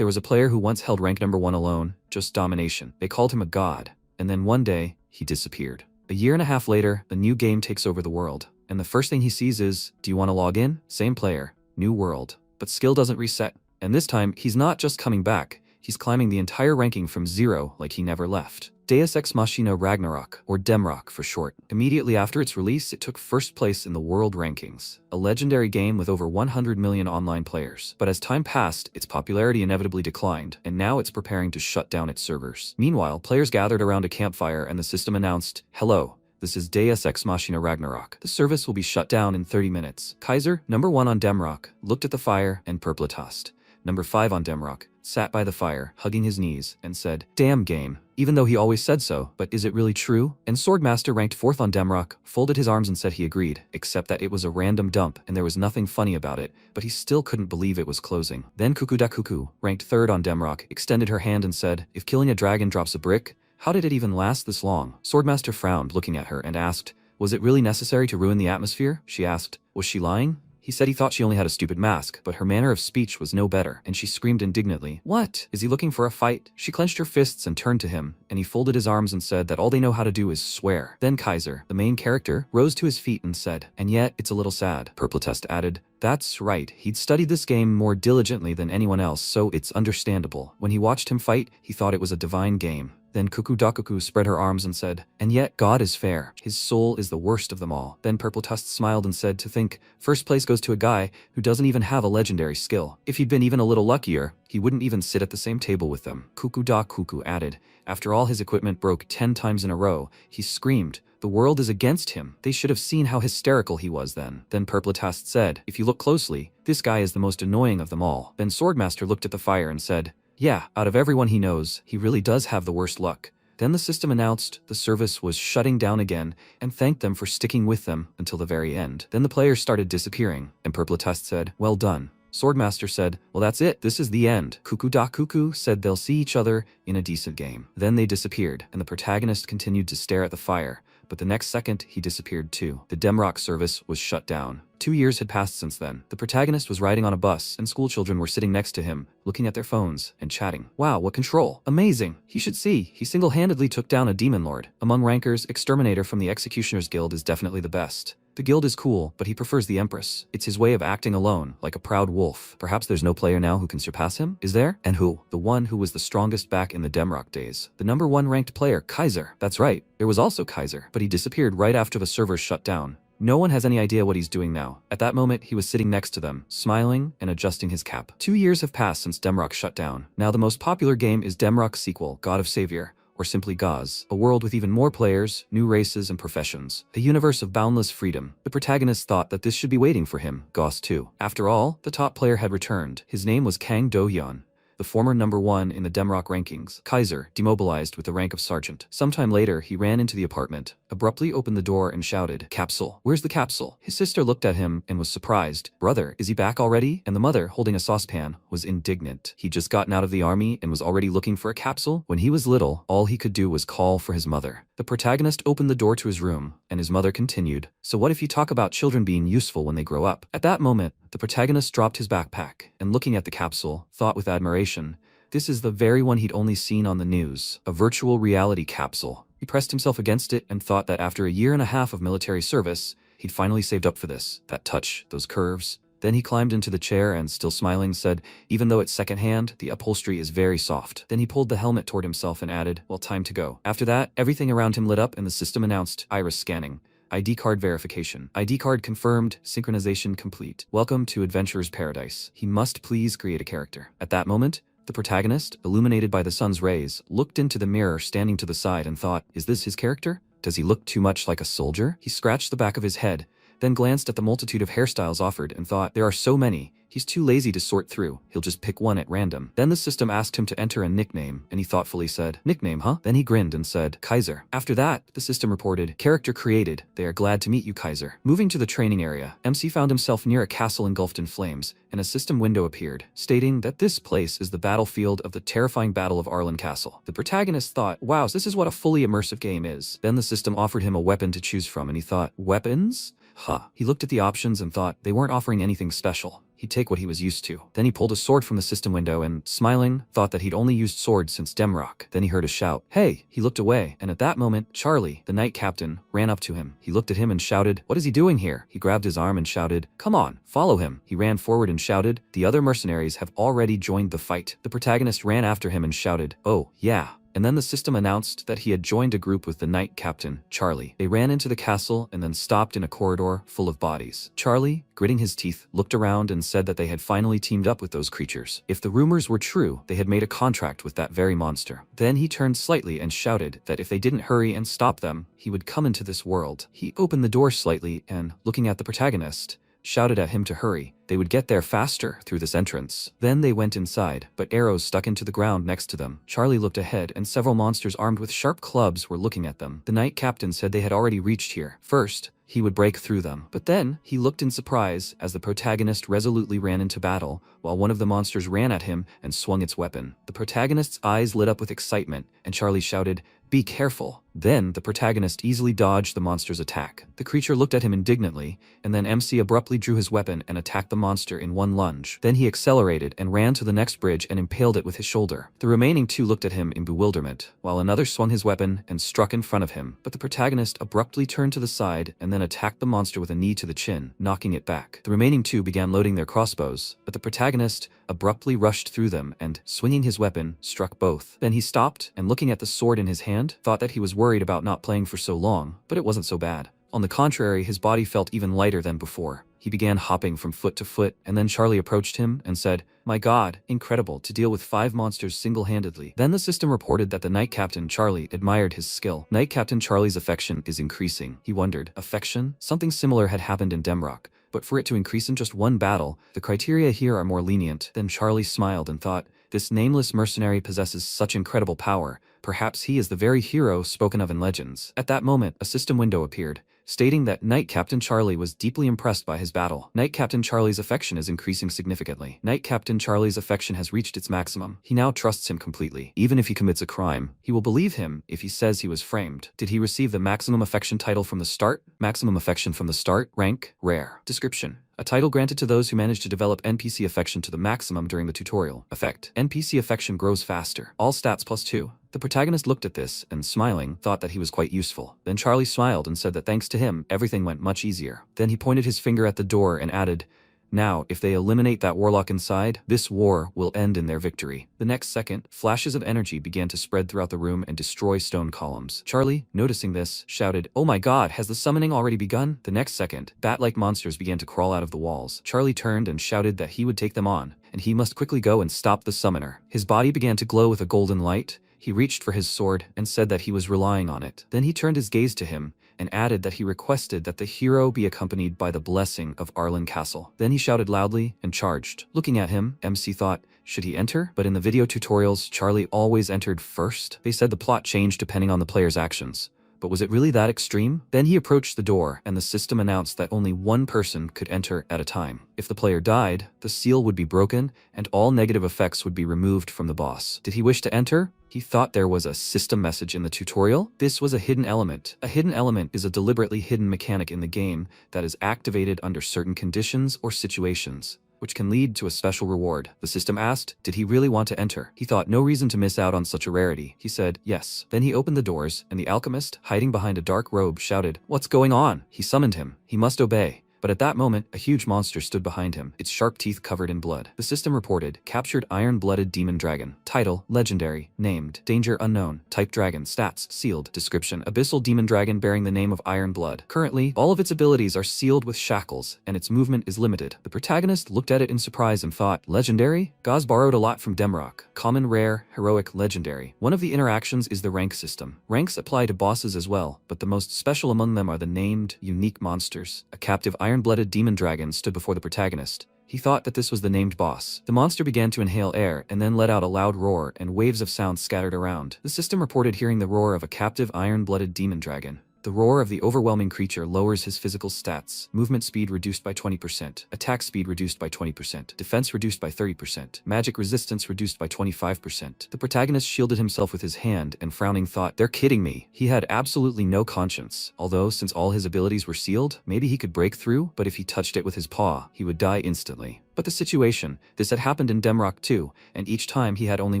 There was a player who once held rank number 1 alone, just domination. They called him a god. And then one day, he disappeared. A year and a half later, a new game takes over the world. And the first thing he sees is, do you want to log in? Same player, new world. But skill doesn't reset. And this time, he's not just coming back. He's climbing the entire ranking from 0 like he never left. Deus Ex Machina Ragnarok, or Demrock for short. Immediately after its release, it took first place in the world rankings, a legendary game with over 100 million online players. But as time passed, its popularity inevitably declined, and now it's preparing to shut down its servers. Meanwhile, players gathered around a campfire and the system announced, "Hello, this is Deus Ex Machina Ragnarok. The service will be shut down in 30 minutes. Kaiser, number 1 on Demrock, looked at the fire and perpletost. Number 5 on Demrock, sat by the fire, hugging his knees, and said, "Damn game." Even though he always said so, but is it really true? And Swordmaster, ranked 4th on Demrock, folded his arms and said he agreed, except that it was a random dump and there was nothing funny about it, but he still couldn't believe it was closing. Then Cuckoo, ranked 3rd on Demrock, extended her hand and said, "If killing a dragon drops a brick, how did it even last this long?" Swordmaster frowned, looking at her, and asked, "Was it really necessary to ruin the atmosphere?" She asked, "Was she lying?" He said he thought she only had a stupid mask, but her manner of speech was no better, and she screamed indignantly, "What? Is he looking for a fight?" She clenched her fists and turned to him, and he folded his arms and said that all they know how to do is swear. Then Kaiser, the main character, rose to his feet and said, "And yet, it's a little sad." Perplotest added, "That's right, he'd studied this game more diligently than anyone else, so it's understandable. When he watched him fight, he thought it was a divine game." Then Cuckoo spread her arms and said, "And yet God is fair. His soul is the worst of them all." Then Perplotest smiled and said, "To think, first place goes to a guy who doesn't even have a legendary skill. If he'd been even a little luckier, he wouldn't even sit at the same table with them." Cuckoo added, "After all his equipment broke 10 times in a row, he screamed, 'The world is against him.' They should have seen how hysterical he was then." Then Perplotest said, "If you look closely, this guy is the most annoying of them all." Then Swordmaster looked at the fire and said, "Yeah, out of everyone he knows, he really does have the worst luck." Then the system announced the service was shutting down again and thanked them for sticking with them until the very end. Then the players started disappearing, and Perplotest said, "Well done." Swordmaster said, "Well, that's it, this is the end." Cuckoo said they'll see each other in a decent game. Then they disappeared, and the protagonist continued to stare at the fire, but the next second he disappeared too. The Demrock service was shut down. 2 years had passed since then. The protagonist was riding on a bus, and schoolchildren were sitting next to him, looking at their phones and chatting. "Wow, what control. Amazing. He should see. He single-handedly took down a demon lord. Among rankers, Exterminator from the Executioner's Guild is definitely the best. The guild is cool, but he prefers the Empress. It's his way of acting alone, like a proud wolf. Perhaps there's no player now who can surpass him? Is there? And who? The one who was the strongest back in the Demrock days. The number 1 ranked player, Kaiser. That's right, there was also Kaiser, but he disappeared right after the servers shut down. No one has any idea what he's doing now. At that moment, he was sitting next to them, smiling and adjusting his cap. 2 years have passed since Demrock shut down. Now the most popular game is Demrock's sequel, God of Savior, or simply Gauze, a world with even more players, new races and professions, a universe of boundless freedom. The protagonist thought that this should be waiting for him, Gauze 2. After all, the top player had returned. His name was Kang Do-hyun, the former number 1 in the Demrock rankings. Kaiser, demobilized with the rank of sergeant. Sometime later, he ran into the apartment, abruptly opened the door and shouted, "Capsule, where's the capsule?" His sister looked at him and was surprised. "Brother, is he back already?" And the mother, holding a saucepan, was indignant. He'd just gotten out of the army and was already looking for a capsule? When he was little, all he could do was call for his mother. The protagonist opened the door to his room, and his mother continued, "So what if you talk about children being useful when they grow up?" At that moment, the protagonist dropped his backpack, and looking at the capsule, thought with admiration, this is the very one he'd only seen on the news, a virtual reality capsule. He pressed himself against it and thought that after a year and a half of military service, he'd finally saved up for this. That touch, those curves. Then he climbed into the chair and, still smiling, said, "Even though it's secondhand, the upholstery is very soft." Then he pulled the helmet toward himself and added, "Well, time to go." After that, everything around him lit up and the system announced, "Iris scanning. ID card verification. ID card confirmed. Synchronization complete. Welcome to Adventurer's Paradise. He must please create a character." At that moment, the protagonist, illuminated by the sun's rays, looked into the mirror standing to the side and thought, is this his character? Does he look too much like a soldier? He scratched the back of his head, then glanced at the multitude of hairstyles offered and thought, there are so many, he's too lazy to sort through, he'll just pick one at random. Then the system asked him to enter a nickname, and he thoughtfully said, "Nickname, huh?" Then he grinned and said, "Kaiser." After that, the system reported, "Character created. They are glad to meet you, Kaiser." Moving to the training area, MC found himself near a castle engulfed in flames, and a system window appeared, stating that this place is the battlefield of the terrifying Battle of Arlen Castle. The protagonist thought, wow, this is what a fully immersive game is. Then the system offered him a weapon to choose from, and he thought, weapons? Huh. He looked at the options and thought they weren't offering anything special. he'd take what he was used to. Then he pulled a sword from the system window and, smiling, thought that he'd only used swords since Demrock. Then he heard a shout. Hey! He looked away, and at that moment, Charlie, the knight captain, ran up to him. He looked at him and shouted, "What is he doing here?" He grabbed his arm and shouted, "Come on, follow him." He ran forward and shouted, "The other mercenaries have already joined the fight." The protagonist ran after him and shouted, "Oh, yeah." And then the system announced that he had joined a group with the knight captain, Charlie. They ran into the castle and then stopped in a corridor full of bodies. Charlie, gritting his teeth, looked around and said that they had finally teamed up with those creatures. If the rumors were true, they had made a contract with that very monster. Then he turned slightly and shouted that if they didn't hurry and stop them, he would come into this world. He opened the door slightly and, looking at the protagonist, shouted at him to hurry. They would get there faster through this entrance. Then they went inside, but arrows stuck into the ground next to them. Charlie looked ahead and several monsters armed with sharp clubs were looking at them. The knight captain said they had already reached here. First, he would break through them. But then, he looked in surprise as the protagonist resolutely ran into battle, while one of the monsters ran at him and swung its weapon. The protagonist's eyes lit up with excitement, and Charlie shouted, "Be careful." Then, the protagonist easily dodged the monster's attack. The creature looked at him indignantly, and then MC abruptly drew his weapon and attacked the monster in one lunge. Then he accelerated and ran to the next bridge and impaled it with his shoulder. The remaining two looked at him in bewilderment, while another swung his weapon and struck in front of him. But the protagonist abruptly turned to the side and then attacked the monster with a knee to the chin, knocking it back. The remaining two began loading their crossbows, but the protagonist abruptly rushed through them and, swinging his weapon, struck both. Then he stopped and, looking at the sword in his hand, thought that he was worried about not playing for so long, but it wasn't so bad. On the contrary, his body felt even lighter than before. He began hopping from foot to foot, and then Charlie approached him and said, "My God, incredible to deal with 5 monsters single-handedly." Then the system reported that the knight captain Charlie admired his skill. Knight captain Charlie's affection is increasing. He wondered, affection? Something similar had happened in Demrock, but for it to increase in just one battle, the criteria here are more lenient. Then Charlie smiled and thought, this nameless mercenary possesses such incredible power. Perhaps he is the very hero spoken of in legends. At that moment, a system window appeared, stating that Knight Captain Charlie was deeply impressed by his battle. Knight Captain Charlie's affection is increasing significantly. Knight Captain Charlie's affection has reached its maximum. He now trusts him completely. Even if he commits a crime, he will believe him if he says he was framed. Did he receive the maximum affection title from the start? Maximum affection from the start. Rank, rare. Description: a title granted to those who manage to develop NPC affection to the maximum during the tutorial. Effect: NPC affection grows faster. All stats +2. The protagonist looked at this and, smiling, thought that he was quite useful. Then Charlie smiled and said that thanks to him, everything went much easier. Then he pointed his finger at the door and added, "Now, if they eliminate that warlock inside, this war will end in their victory." The next second, flashes of energy began to spread throughout the room and destroy stone columns. Charlie, noticing this, shouted, "Oh my God, has the summoning already begun?" The next second, bat-like monsters began to crawl out of the walls. Charlie turned and shouted that he would take them on, and he must quickly go and stop the summoner. His body began to glow with a golden light. He reached for his sword and said that he was relying on it. Then he turned his gaze to him and added that he requested that the hero be accompanied by the blessing of Arlen Castle. Then he shouted loudly and charged. Looking at him, MC thought, should he enter? But in the video tutorials, Charlie always entered first. They said the plot changed depending on the player's actions. But was it really that extreme? Then he approached the door, and the system announced that only one person could enter at a time. If the player died, the seal would be broken, and all negative effects would be removed from the boss. Did he wish to enter? He thought there was a system message in the tutorial. This was a hidden element. A hidden element is a deliberately hidden mechanic in the game that is activated under certain conditions or situations, which can lead to a special reward. The system asked, did he really want to enter? He thought no reason to miss out on such a rarity. He said, yes. Then he opened the doors, and the alchemist, hiding behind a dark robe, shouted, "What's going on?" He summoned him. He must obey. But at that moment, a huge monster stood behind him, its sharp teeth covered in blood. The system reported, captured iron-blooded demon dragon. Title, legendary. Named, danger unknown. Type dragon. Stats, sealed. Description, abyssal demon dragon bearing the name of Iron Blood. Currently, all of its abilities are sealed with shackles, and its movement is limited. The protagonist looked at it in surprise and thought, legendary? Gauze borrowed a lot from Demrock. Common, rare, heroic, legendary. One of the interactions is the rank system. Ranks apply to bosses as well, but the most special among them are the named, unique monsters. A captive iron-blooded demon dragon stood before the protagonist. He thought that this was the named boss. The monster began to inhale air and then let out a loud roar, and waves of sound scattered around. The system reported hearing the roar of a captive iron-blooded demon dragon. The roar of the overwhelming creature lowers his physical stats. Movement speed reduced by 20%. Attack speed reduced by 20%. Defense reduced by 30%. Magic resistance reduced by 25%. The protagonist shielded himself with his hand and, frowning, thought, they're kidding me. He had absolutely no conscience. Although, since all his abilities were sealed, maybe he could break through, but if he touched it with his paw, he would die instantly. But the situation, this had happened in Demrock too, and each time he had only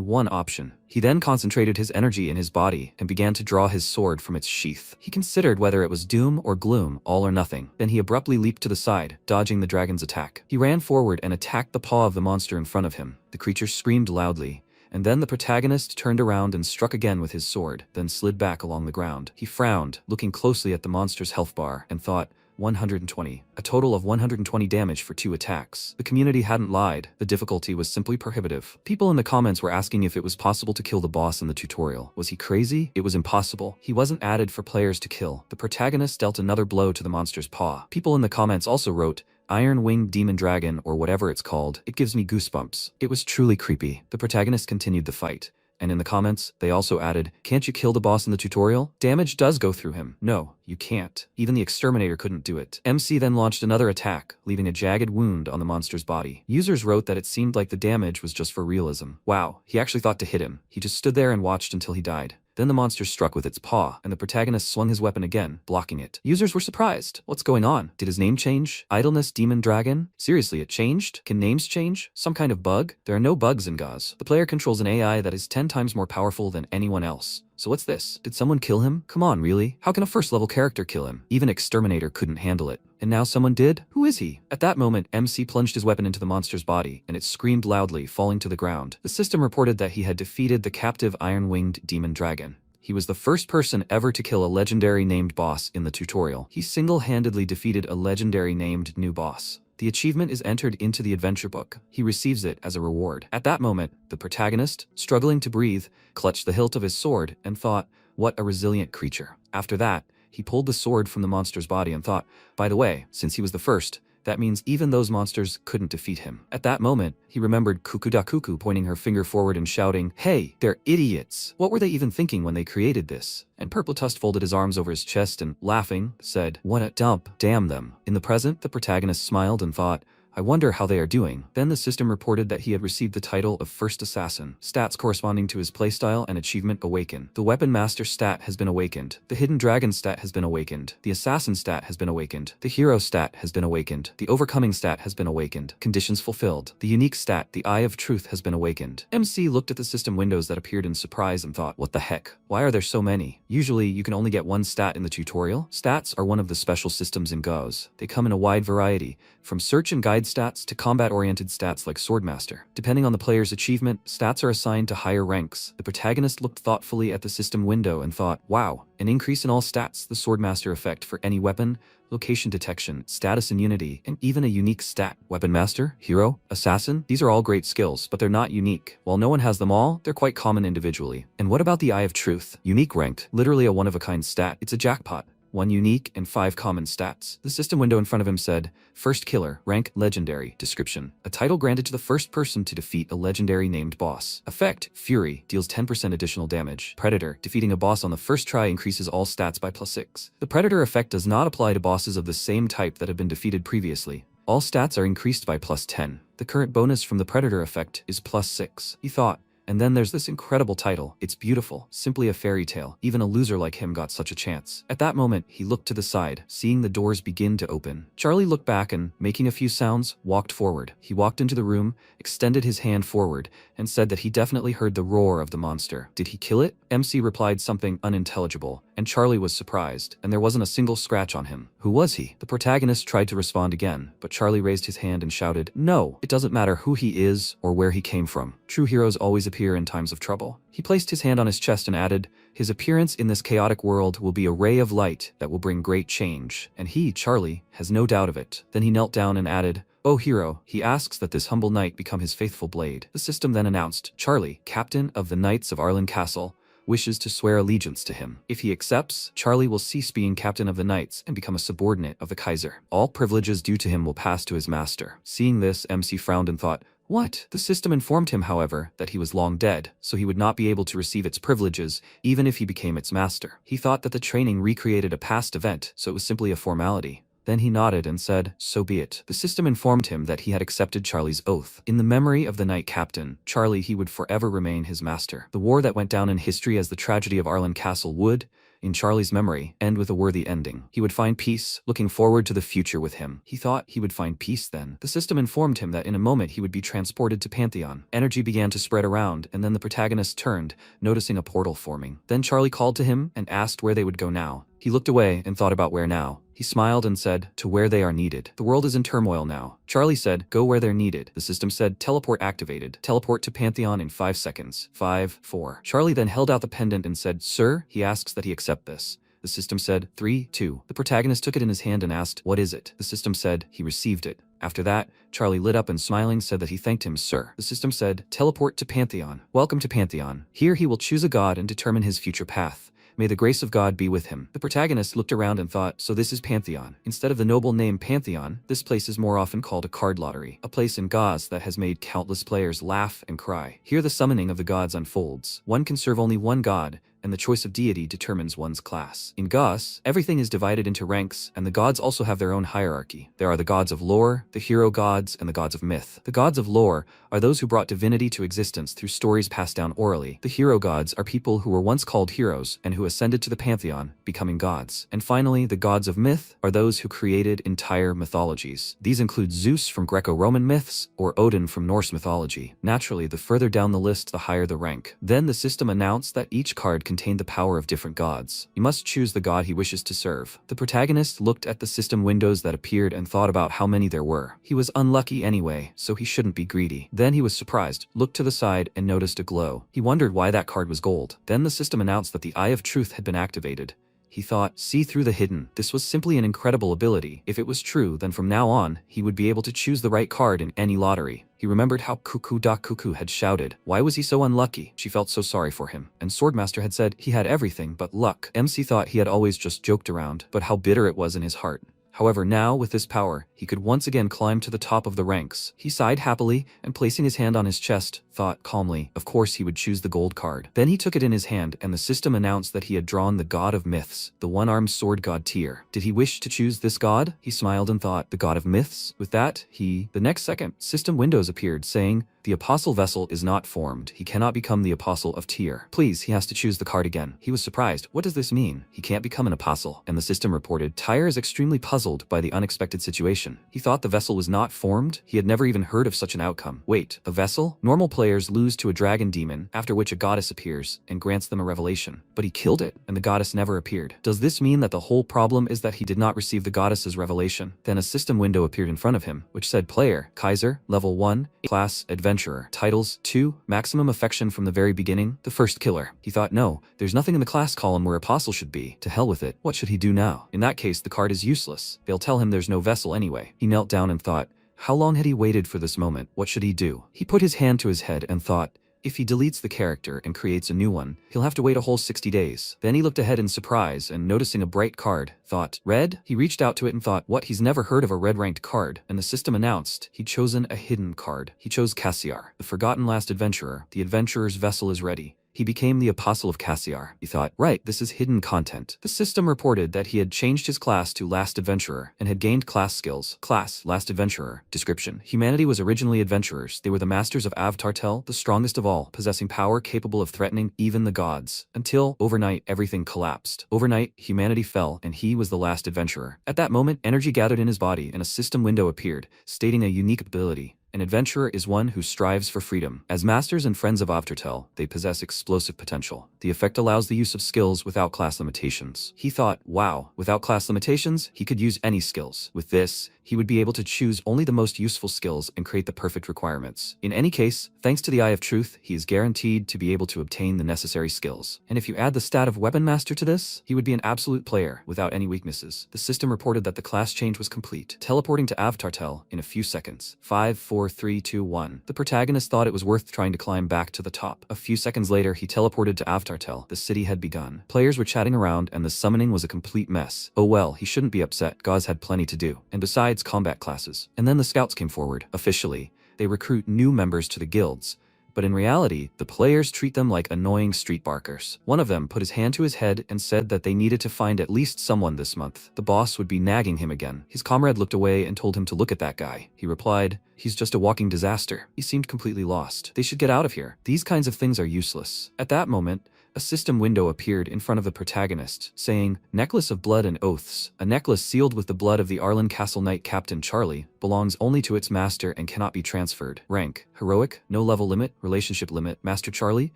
one option. He then concentrated his energy in his body and began to draw his sword from its sheath. He considered whether it was doom or gloom, all or nothing. Then he abruptly leaped to the side, dodging the dragon's attack. He ran forward and attacked the paw of the monster in front of him. The creature screamed loudly, and then the protagonist turned around and struck again with his sword, then slid back along the ground. He frowned, looking closely at the monster's health bar, and thought, 120. A total of 120 damage for 2 attacks. The community hadn't lied, the difficulty was simply prohibitive. People in the comments were asking if it was possible to kill the boss in the tutorial. Was he crazy? It was impossible. He wasn't added for players to kill. The protagonist dealt another blow to the monster's paw. People in the comments also wrote, Iron-winged demon dragon or whatever it's called. It gives me goosebumps. It was truly creepy. The protagonist continued the fight. And in the comments, they also added, can't you kill the boss in the tutorial? Damage does go through him. No, you can't. Even the exterminator couldn't do it. MC then launched another attack, leaving a jagged wound on the monster's body. Users wrote that it seemed like the damage was just for realism. Wow, he actually thought to hit him. He just stood there and watched until he died. Then the monster struck with its paw, and the protagonist swung his weapon again, blocking it. Users were surprised. What's going on? Did his name change? Idleness Demon Dragon? Seriously, it changed? Can names change? Some kind of bug? There are no bugs in GAUs. The player controls an AI that is 10 times more powerful than anyone else. So what's this? Did someone kill him? Come on, really? How can a first-level character kill him? Even Exterminator couldn't handle it. And now someone did? Who is he? At that moment, MC plunged his weapon into the monster's body, and it screamed loudly, falling to the ground. The system reported that he had defeated the captive iron-winged demon dragon. He was the first person ever to kill a legendary named boss in the tutorial. He single-handedly defeated a legendary named new boss. The achievement is entered into the adventure book. He receives it as a reward. At that moment, the protagonist, struggling to breathe, clutched the hilt of his sword and thought, what a resilient creature. After that, he pulled the sword from the monster's body and thought, by the way, since he was the first, that means even those monsters couldn't defeat him. At that moment, he remembered Kukuda Kuku pointing her finger forward and shouting, hey, they're idiots. What were they even thinking when they created this? And Purpletust folded his arms over his chest and, laughing, said, what a dump, damn them. In the present, the protagonist smiled and thought, I wonder how they are doing. Then the system reported that he had received the title of First Assassin. Stats corresponding to his playstyle and achievement awaken. The Weapon Master stat has been awakened. The Hidden Dragon stat has been awakened. The Assassin stat has been awakened. The Hero stat has been awakened. The Overcoming stat has been awakened. Conditions fulfilled. The Unique stat, the Eye of Truth, has been awakened. MC looked at the system windows that appeared in surprise and thought, what the heck? Why are there so many? Usually, you can only get one stat in the tutorial. Stats are one of the special systems in GAUs. They come in a wide variety, from search and guide stats to combat-oriented stats like Swordmaster. Depending on the player's achievement, stats are assigned to higher ranks. The protagonist looked thoughtfully at the system window and thought, wow, an increase in all stats, the Swordmaster effect for any weapon, location detection, status immunity, and even a unique stat. Weapon Master, Hero, Assassin, these are all great skills, but they're not unique. While no one has them all, they're quite common individually. And what about the Eye of Truth? Unique ranked, literally a one-of-a-kind stat. It's a jackpot. 1 unique and 5 common stats. The system window in front of him said, First Killer, rank Legendary, description. A title granted to the first person to defeat a legendary named boss. Effect, Fury, deals 10% additional damage. Predator, defeating a boss on the first try increases all stats by +6. The Predator effect does not apply to bosses of the same type that have been defeated previously. All stats are increased by +10. The current bonus from the Predator effect is +6. He thought, and then there's this incredible title. It's beautiful, simply a fairy tale. Even a loser like him got such a chance. At that moment, he looked to the side, seeing the doors begin to open. Charlie looked back and, making a few sounds, walked forward. He walked into the room, extended his hand forward, and said that he definitely heard the roar of the monster. Did he kill it? MC replied something unintelligible, and Charlie was surprised, and there wasn't a single scratch on him. Who was he? The protagonist tried to respond again, but Charlie raised his hand and shouted, no, it doesn't matter who he is or where he came from. True heroes always appear in times of trouble. He placed his hand on his chest and added, his appearance in this chaotic world will be a ray of light that will bring great change, and he, Charlie, has no doubt of it. Then he knelt down and added, O hero, he asks that this humble knight become his faithful blade. The system then announced, Charlie, captain of the Knights of Arlen Castle, wishes to swear allegiance to him. If he accepts, Charlie will cease being captain of the knights and become a subordinate of the Kaiser. All privileges due to him will pass to his master. Seeing this, MC frowned and thought, what? The system informed him, however, that he was long dead, so he would not be able to receive its privileges, even if he became its master. He thought that the training recreated a past event, so it was simply a formality. Then he nodded and said, so be it. The system informed him that he had accepted Charlie's oath. In the memory of the knight captain, Charlie, he would forever remain his master. The war that went down in history as the tragedy of Arlen Castle would, in Charlie's memory, end with a worthy ending. He would find peace, looking forward to the future with him. He thought he would find peace then. The system informed him that in a moment he would be transported to Pantheon. Energy began to spread around, and then the protagonist turned, noticing a portal forming. Then Charlie called to him and asked where they would go now. He looked away and thought about where now. He smiled and said, to where they are needed. The world is in turmoil now. Charlie said, go where they're needed. The system said, teleport activated. Teleport to Pantheon in 5 seconds. 5, 4. Charlie then held out the pendant and said, sir, he asks that he accept this. The system said, 3, 2. The protagonist took it in his hand and asked, what is it? The system said, he received it. After that, Charlie lit up and smiling said that he thanked him, sir. The system said, teleport to Pantheon. Welcome to Pantheon. Here he will choose a god and determine his future path. May the grace of God be with him. The protagonist looked around and thought, so this is Pantheon. Instead of the noble name Pantheon, this place is more often called a card lottery, a place in Gauze that has made countless players laugh and cry. Here the summoning of the gods unfolds. One can serve only one god, and the choice of deity determines one's class. In Gauze, everything is divided into ranks, and the gods also have their own hierarchy. There are the gods of lore, the hero gods, and the gods of myth. The gods of lore are those who brought divinity to existence through stories passed down orally. The hero gods are people who were once called heroes and who ascended to the pantheon, becoming gods. And finally, the gods of myth are those who created entire mythologies. These include Zeus from Greco-Roman myths or Odin from Norse mythology. Naturally, the further down the list, the higher the rank. Then the system announced that each card contained the power of different gods. He must choose the god he wishes to serve. The protagonist looked at the system windows that appeared and thought about how many there were. He was unlucky anyway, so he shouldn't be greedy. Then he was surprised, looked to the side, and noticed a glow. He wondered why that card was gold. Then the system announced that the Eye of Truth had been activated. He thought, see through the hidden. This was simply an incredible ability. If it was true, then from now on, he would be able to choose the right card in any lottery. He remembered how Cuckoo had shouted. Why was he so unlucky? She felt so sorry for him. And Swordmaster had said he had everything but luck. MC thought he had always just joked around, but how bitter it was in his heart. However, now, with this power, he could once again climb to the top of the ranks. He sighed happily, and placing his hand on his chest, thought calmly, of course he would choose the gold card. Then he took it in his hand, and the system announced that he had drawn the god of myths, the one-armed sword god Tyr. Did he wish to choose this god? He smiled and thought, the god of myths? With that, the next second, system windows appeared, saying, the apostle vessel is not formed. He cannot become the apostle of Tyr. Please, he has to choose the card again. He was surprised. What does this mean? He can't become an apostle. And the system reported, Tyr is extremely puzzled by the unexpected situation. He thought the vessel was not formed. He had never even heard of such an outcome. Wait, a vessel? Normal players lose to a dragon demon, after which a goddess appears and grants them a revelation. But he killed it, and the goddess never appeared. Does this mean that the whole problem is that he did not receive the goddess's revelation? Then a system window appeared in front of him, which said Player, Kaiser, Level 1, Class, Adventurer, Titles, 2, Maximum Affection from the very beginning, the first killer. He thought, no, there's nothing in the class column where Apostle should be. To hell with it. What should he do now? In that case, the card is useless. They'll tell him there's no vessel anyway. He knelt down and thought, how long had he waited for this moment? What should he do? He put his hand to his head and thought, if he deletes the character and creates a new one, he'll have to wait a whole 60 days. Then he looked ahead in surprise and noticing a bright card, thought, red? He reached out to it and thought, what? He's never heard of a red-ranked card. And the system announced he'd chosen a hidden card. He chose Cassiar, the forgotten last adventurer. The adventurer's vessel is ready. He became the Apostle of Cassiar. He thought, right, this is hidden content. The system reported that he had changed his class to Last Adventurer and had gained class skills. Class, Last Adventurer. Description. Humanity was originally adventurers. They were the masters of Avtartel, the strongest of all, possessing power capable of threatening even the gods. Until, overnight, everything collapsed. Overnight, humanity fell, and he was the last adventurer. At that moment, energy gathered in his body, and a system window appeared, stating a unique ability. An adventurer is one who strives for freedom. As masters and friends of Avtartel, they possess explosive potential. The effect allows the use of skills without class limitations. He thought, wow, without class limitations, he could use any skills. With this, he would be able to choose only the most useful skills and create the perfect requirements. In any case, thanks to the Eye of Truth, he is guaranteed to be able to obtain the necessary skills. And if you add the stat of Weapon Master to this, he would be an absolute player without any weaknesses. The system reported that the class change was complete, teleporting to Avtartel in a few seconds. 5, 4, 3, 2, 1. The protagonist thought it was worth trying to climb back to the top. A few seconds later, he teleported to Avtartel. The city had begun. Players were chatting around, and the summoning was a complete mess. Oh well, he shouldn't be upset. Gauze had plenty to do. And besides, combat classes. And then the scouts came forward. Officially, they recruit new members to the guilds. But in reality, the players treat them like annoying street barkers. One of them put his hand to his head and said that they needed to find at least someone this month. The boss would be nagging him again. His comrade looked away and told him to look at that guy. He replied, he's just a walking disaster. He seemed completely lost. They should get out of here. These kinds of things are useless. At that moment, A system window appeared in front of the protagonist, saying, "Necklace of Blood and Oaths. A necklace sealed with the blood of the Arlen Castle Knight Captain Charlie, belongs only to its master and cannot be transferred. Rank, Heroic, no level limit, relationship limit, Master Charlie,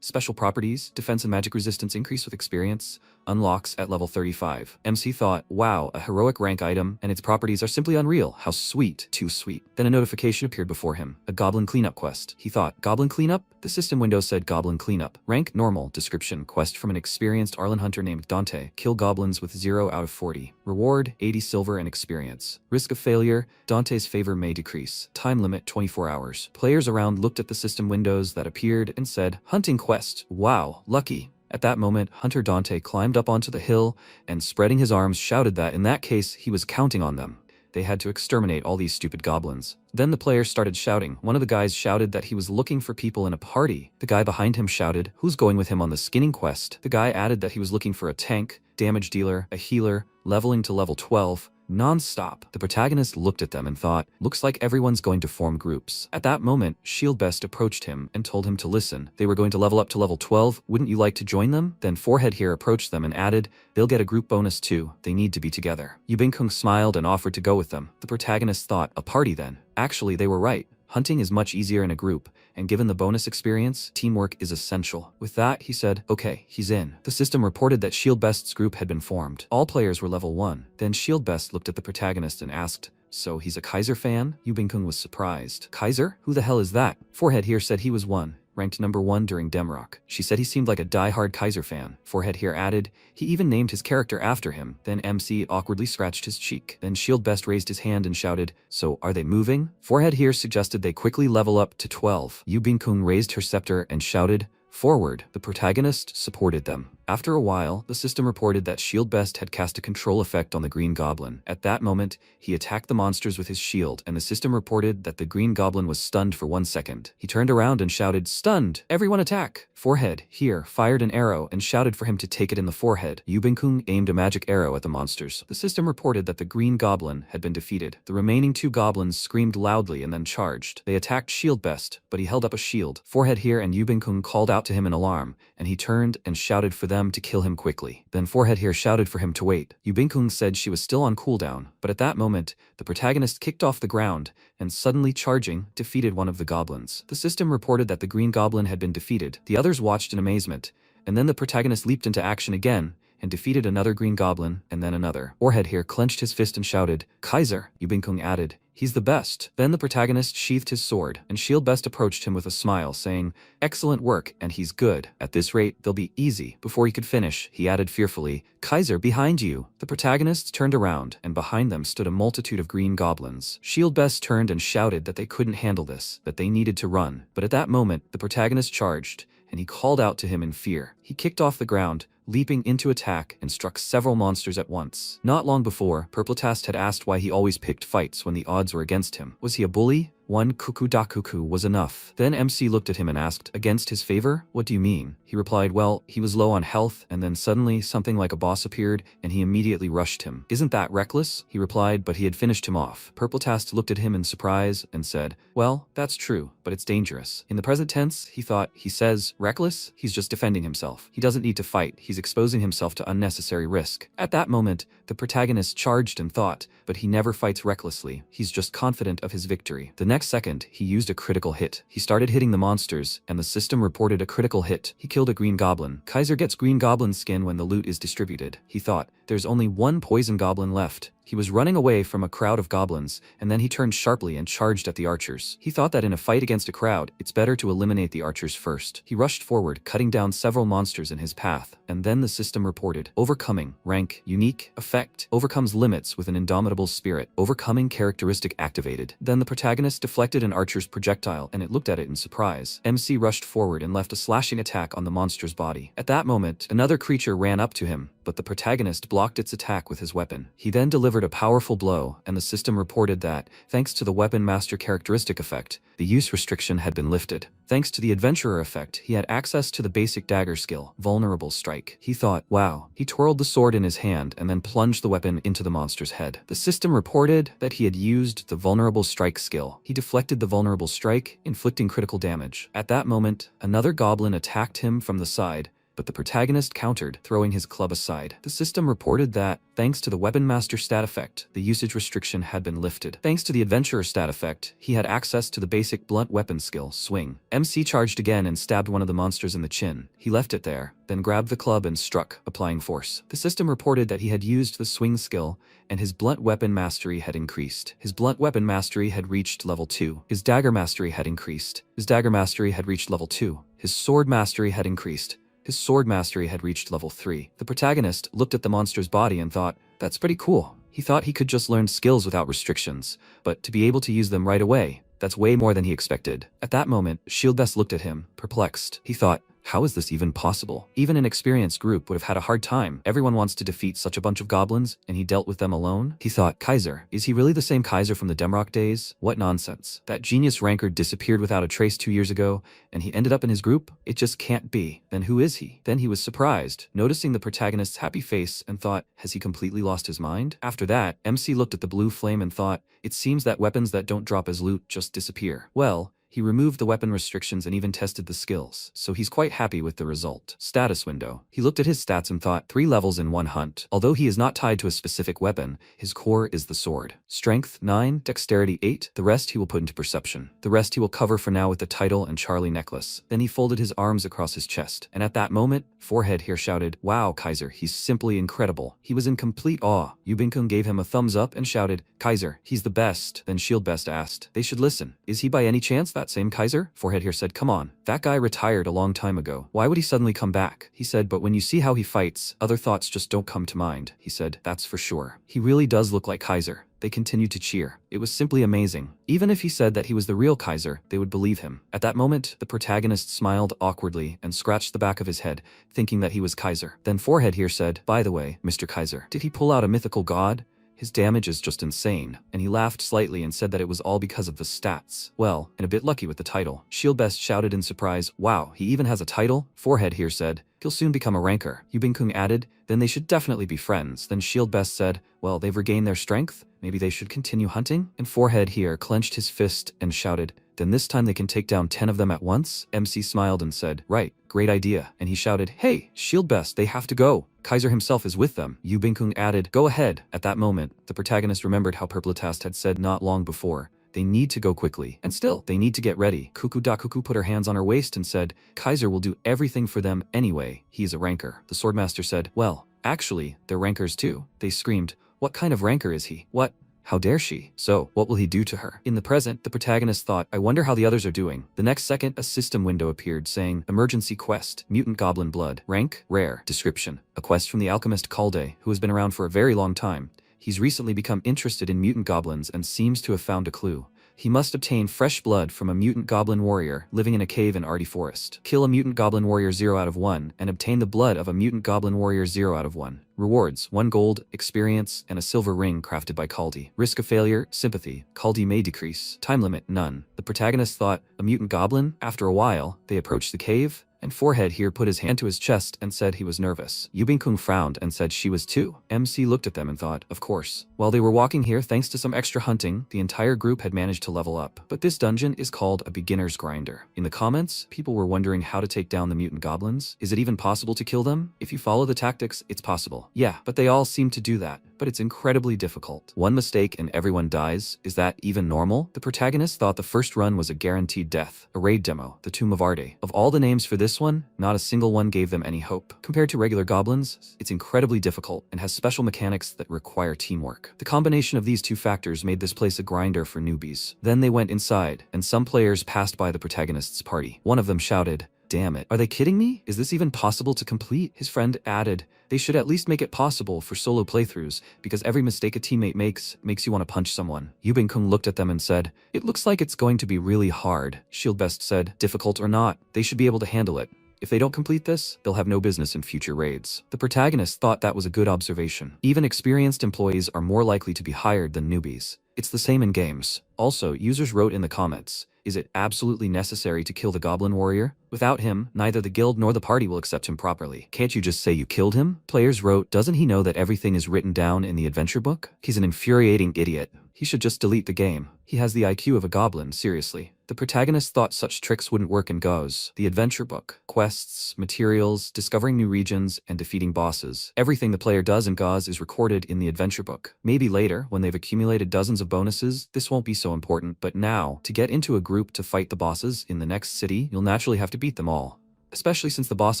special properties, defense and magic resistance increase with experience, unlocks at level 35. MC thought, wow, a heroic rank item, and its properties are simply unreal. How sweet. Too sweet. Then a notification appeared before him. A goblin cleanup quest. He thought, goblin cleanup? The system window said goblin cleanup. Rank, normal. Description, quest from an experienced Arlen hunter named Dante. Kill goblins with 0 out of 40. Reward, 80 silver and experience. Risk of failure, Dante's favor may decrease. Time limit, 24 hours. Players around looked at the system windows that appeared and said, hunting quest. Wow, lucky. At that moment, Hunter Dante climbed up onto the hill and, spreading his arms, shouted that in that case he was counting on them. They had to exterminate all these stupid goblins. Then the players started shouting. One of the guys shouted that he was looking for people in a party. The guy behind him shouted, who's going with him on the skinning quest? The guy added that he was looking for a tank, damage dealer, a healer, leveling to level 12, non-stop. The protagonist looked at them and thought, looks like everyone's going to form groups. At that moment, Shieldbest approached him and told him to listen. They were going to level up to level 12, wouldn't you like to join them? Then Forehead here approached them and added, they'll get a group bonus too, they need to be together. Yubinkung smiled and offered to go with them. The protagonist thought, a party then. Actually, they were right. Hunting is much easier in a group, and given the bonus experience, teamwork is essential. With that, he said, okay, he's in. The system reported that Shieldbest's group had been formed. All players were level 1. Then Shieldbest looked at the protagonist and asked, so he's a Kaiser fan? Yubinkung was surprised. Kaiser? Who the hell is that? Forehead here said he was one. Ranked number 1 during Demrock. She said he seemed like a die-hard Kaiser fan. Forehead here added, he even named his character after him. Then MC awkwardly scratched his cheek. Then Shieldbest raised his hand and shouted, so are they moving? Forehead here suggested they quickly level up to 12. Yubinkung raised her scepter and shouted, forward. The protagonist supported them. After a while, the system reported that Shieldbest had cast a control effect on the Green Goblin. At that moment, he attacked the monsters with his shield, and the system reported that the Green Goblin was stunned for 1 second. He turned around and shouted, stunned! Everyone attack! Forehead, here, fired an arrow and shouted for him to take it in the forehead. Yubinkung aimed a magic arrow at the monsters. The system reported that the Green Goblin had been defeated. The remaining 2 goblins screamed loudly and then charged. They attacked Shieldbest, but he held up a shield. Forehead here and Yubinkung called out to him in alarm, and he turned and shouted for them to kill him quickly. Then Forehead here shouted for him to wait. Yubinkung said she was still on cooldown, but at that moment, the protagonist kicked off the ground and, suddenly charging, defeated one of the goblins. The system reported that the Green Goblin had been defeated. The others watched in amazement, and then the protagonist leaped into action again and defeated another Green Goblin, and then another. Forehead here clenched his fist and shouted, Kaiser! Yubinkung added, he's the best. Then the protagonist sheathed his sword, and Shieldbest approached him with a smile, saying, excellent work, and he's good. At this rate, they'll be easy. Before he could finish, he added fearfully, Kaiser, behind you! The protagonists turned around, and behind them stood a multitude of green goblins. Shieldbest turned and shouted that they couldn't handle this, that they needed to run. But at that moment, the protagonist charged, and he called out to him in fear. He kicked off the ground, leaping into attack, and struck several monsters at once. Not long before, Purpletast had asked why he always picked fights when the odds were against him. Was he a bully? One kuku was enough. Then MC looked at him and asked, against his favor? What do you mean? He replied, well, he was low on health, and then suddenly something like a boss appeared, and he immediately rushed him. Isn't that reckless? He replied, but he had finished him off. Purpletast looked at him in surprise and said, well, that's true, but it's dangerous. In the present tense, he thought, he says, reckless? He's just defending himself. He doesn't need to fight. He's exposing himself to unnecessary risk. At that moment, the protagonist charged and thought, but he never fights recklessly. He's just confident of his victory. The next second, he used a critical hit. He started hitting the monsters, and the system reported a critical hit. He killed a green goblin. Kaiser gets green goblin skin when the loot is distributed. He thought, there's only one poison goblin left. He was running away from a crowd of goblins, and then he turned sharply and charged at the archers. He thought that in a fight against a crowd, it's better to eliminate the archers first. He rushed forward, cutting down several monsters in his path, and then the system reported, overcoming, rank, unique, effect, overcomes limits with an indomitable spirit, overcoming characteristic activated. Then the protagonist deflected an archer's projectile, and it looked at it in surprise. MC rushed forward and left a slashing attack on the monster's body. At that moment, another creature ran up to him, but the protagonist blocked its attack with his weapon. He then delivered a powerful blow, and the system reported that, thanks to the Weapon Master characteristic effect, the use restriction had been lifted. Thanks to the Adventurer effect, he had access to the basic dagger skill, Vulnerable Strike. He thought, wow. He twirled the sword in his hand and then plunged the weapon into the monster's head. The system reported that he had used the Vulnerable Strike skill. He deflected the Vulnerable Strike, inflicting critical damage. At that moment, another goblin attacked him from the side, but the protagonist countered, throwing his club aside. The system reported that, thanks to the Weapon Master stat effect, the usage restriction had been lifted. Thanks to the Adventurer stat effect, he had access to the basic blunt weapon skill, Swing. MC charged again and stabbed one of the monsters in the chin. He left it there, then grabbed the club and struck, applying force. The system reported that he had used the Swing skill, and his blunt weapon mastery had increased. His blunt weapon mastery had reached level 2. His dagger mastery had increased. His dagger mastery had reached level 2. His sword mastery had increased. His sword mastery had reached level 3. The protagonist looked at the monster's body and thought, that's pretty cool. He thought he could just learn skills without restrictions, but to be able to use them right away, that's way more than he expected. At that moment, Shieldbest looked at him, perplexed. He thought, how is this even possible? Even an experienced group would have had a hard time. Everyone wants to defeat such a bunch of goblins, and he dealt with them alone? He thought, Kaiser, is he really the same Kaiser from the Demrock days? What nonsense. That genius ranker disappeared without a trace 2 years ago, and he ended up in his group? It just can't be. Then who is he? Then he was surprised, noticing the protagonist's happy face and thought, has he completely lost his mind? After that, MC looked at the blue flame and thought, it seems that weapons that don't drop as loot just disappear. Well, he removed the weapon restrictions and even tested the skills, so he's quite happy with the result. Status window. He looked at his stats and thought, 3 levels in 1 hunt. Although he is not tied to a specific weapon, his core is the sword. Strength 9, dexterity 8, the rest he will put into perception. The rest he will cover for now with the title and Charlie necklace. Then he folded his arms across his chest, and at that moment, Forehead here shouted, wow, Kaiser, he's simply incredible. He was in complete awe. Yubinkun gave him a thumbs up and shouted, Kaiser, he's the best. Then Shieldbest asked, they should listen. Is he by any chance that same Kaiser? Forehead here said, come on, that guy retired a long time ago. Why would he suddenly come back? He said, but when you see how he fights, other thoughts just don't come to mind. He said, that's for sure. He really does look like Kaiser. They continued to cheer. It was simply amazing. Even if he said that he was the real Kaiser, they would believe him. At that moment, the protagonist smiled awkwardly and scratched the back of his head, thinking that he was Kaiser. Then Forehead here said, by the way, Mr. Kaiser, did he pull out a mythical god? His damage is just insane. And he laughed slightly and said that it was all because of the stats. Well, and a bit lucky with the title. Shieldbest shouted in surprise, wow, he even has a title? Forehead here said, he'll soon become a ranker. Yubinkun added, then they should definitely be friends. Then Shieldbest said, well, they've regained their strength? Maybe they should continue hunting? And Forehead here clenched his fist and shouted, then this time they can take down 10 of them at once? MC smiled and said, right, great idea. And he shouted, hey, Shieldbest, they have to go. Kaiser himself is with them. Yubinkun added, go ahead. At that moment, the protagonist remembered how Purpletast had said not long before, they need to go quickly. And still, they need to get ready. Cuckoo put her hands on her waist and said, Kaiser will do everything for them anyway. He's a ranker. The Swordmaster said, well, actually, they're rankers too. They screamed, what kind of ranker is he? What? How dare she? So, what will he do to her? In the present, the protagonist thought, I wonder how the others are doing. The next second, a system window appeared saying, Emergency Quest, Mutant Goblin Blood, Rank, Rare, Description. A quest from the alchemist Kalde, who has been around for a very long time. He's recently become interested in mutant goblins and seems to have found a clue. He must obtain fresh blood from a mutant goblin warrior living in a cave in Arty Forest. Kill a mutant goblin warrior 0 out of 1 and obtain the blood of a mutant goblin warrior 0 out of 1. Rewards, 1 gold, experience, and a silver ring crafted by Kaldi. Risk of failure, sympathy. Kaldi may decrease. Time limit, none. The protagonist thought, a mutant goblin? After a while, they approached the cave, and Forehead here put his hand to his chest and said he was nervous. Yubinkun frowned and said she was too. MC looked at them and thought, of course. While they were walking here, thanks to some extra hunting, the entire group had managed to level up. But this dungeon is called a beginner's grinder. In the comments, people were wondering how to take down the mutant goblins. Is it even possible to kill them? If you follow the tactics, it's possible. Yeah, but they all seem to do that. But it's incredibly difficult. One mistake and everyone dies. Is that even normal? The protagonist thought the first run was a guaranteed death. A raid demo, the Tomb of Arde. Of all the names for this one, not a single one gave them any hope. Compared to regular goblins, it's incredibly difficult and has special mechanics that require teamwork. The combination of these two factors made this place a grinder for newbies. Then they went inside, and some players passed by the protagonist's party. One of them shouted, damn it, are they kidding me? Is this even possible to complete? His friend added, they should at least make it possible for solo playthroughs, because every mistake a teammate makes you want to punch someone. Yubinkun looked at them and said, it looks like it's going to be really hard. Shieldbest said, difficult or not, they should be able to handle it. If they don't complete this, they'll have no business in future raids. The protagonist thought that was a good observation. Even experienced employees are more likely to be hired than newbies. It's the same in games. Also, users wrote in the comments, is it absolutely necessary to kill the Goblin Warrior? Without him, neither the guild nor the party will accept him properly. Can't you just say you killed him? Players wrote, doesn't he know that everything is written down in the adventure book? He's an infuriating idiot. He should just delete the game. He has the IQ of a goblin, seriously. The protagonist thought such tricks wouldn't work in GO's, the adventure book. Quests, materials, discovering new regions, and defeating bosses. Everything the player does in GO's is recorded in the adventure book. Maybe later, when they've accumulated dozens of bonuses, this won't be so important, but now, to get into a group to fight the bosses in the next city, you'll naturally have to beat them all. Especially since the boss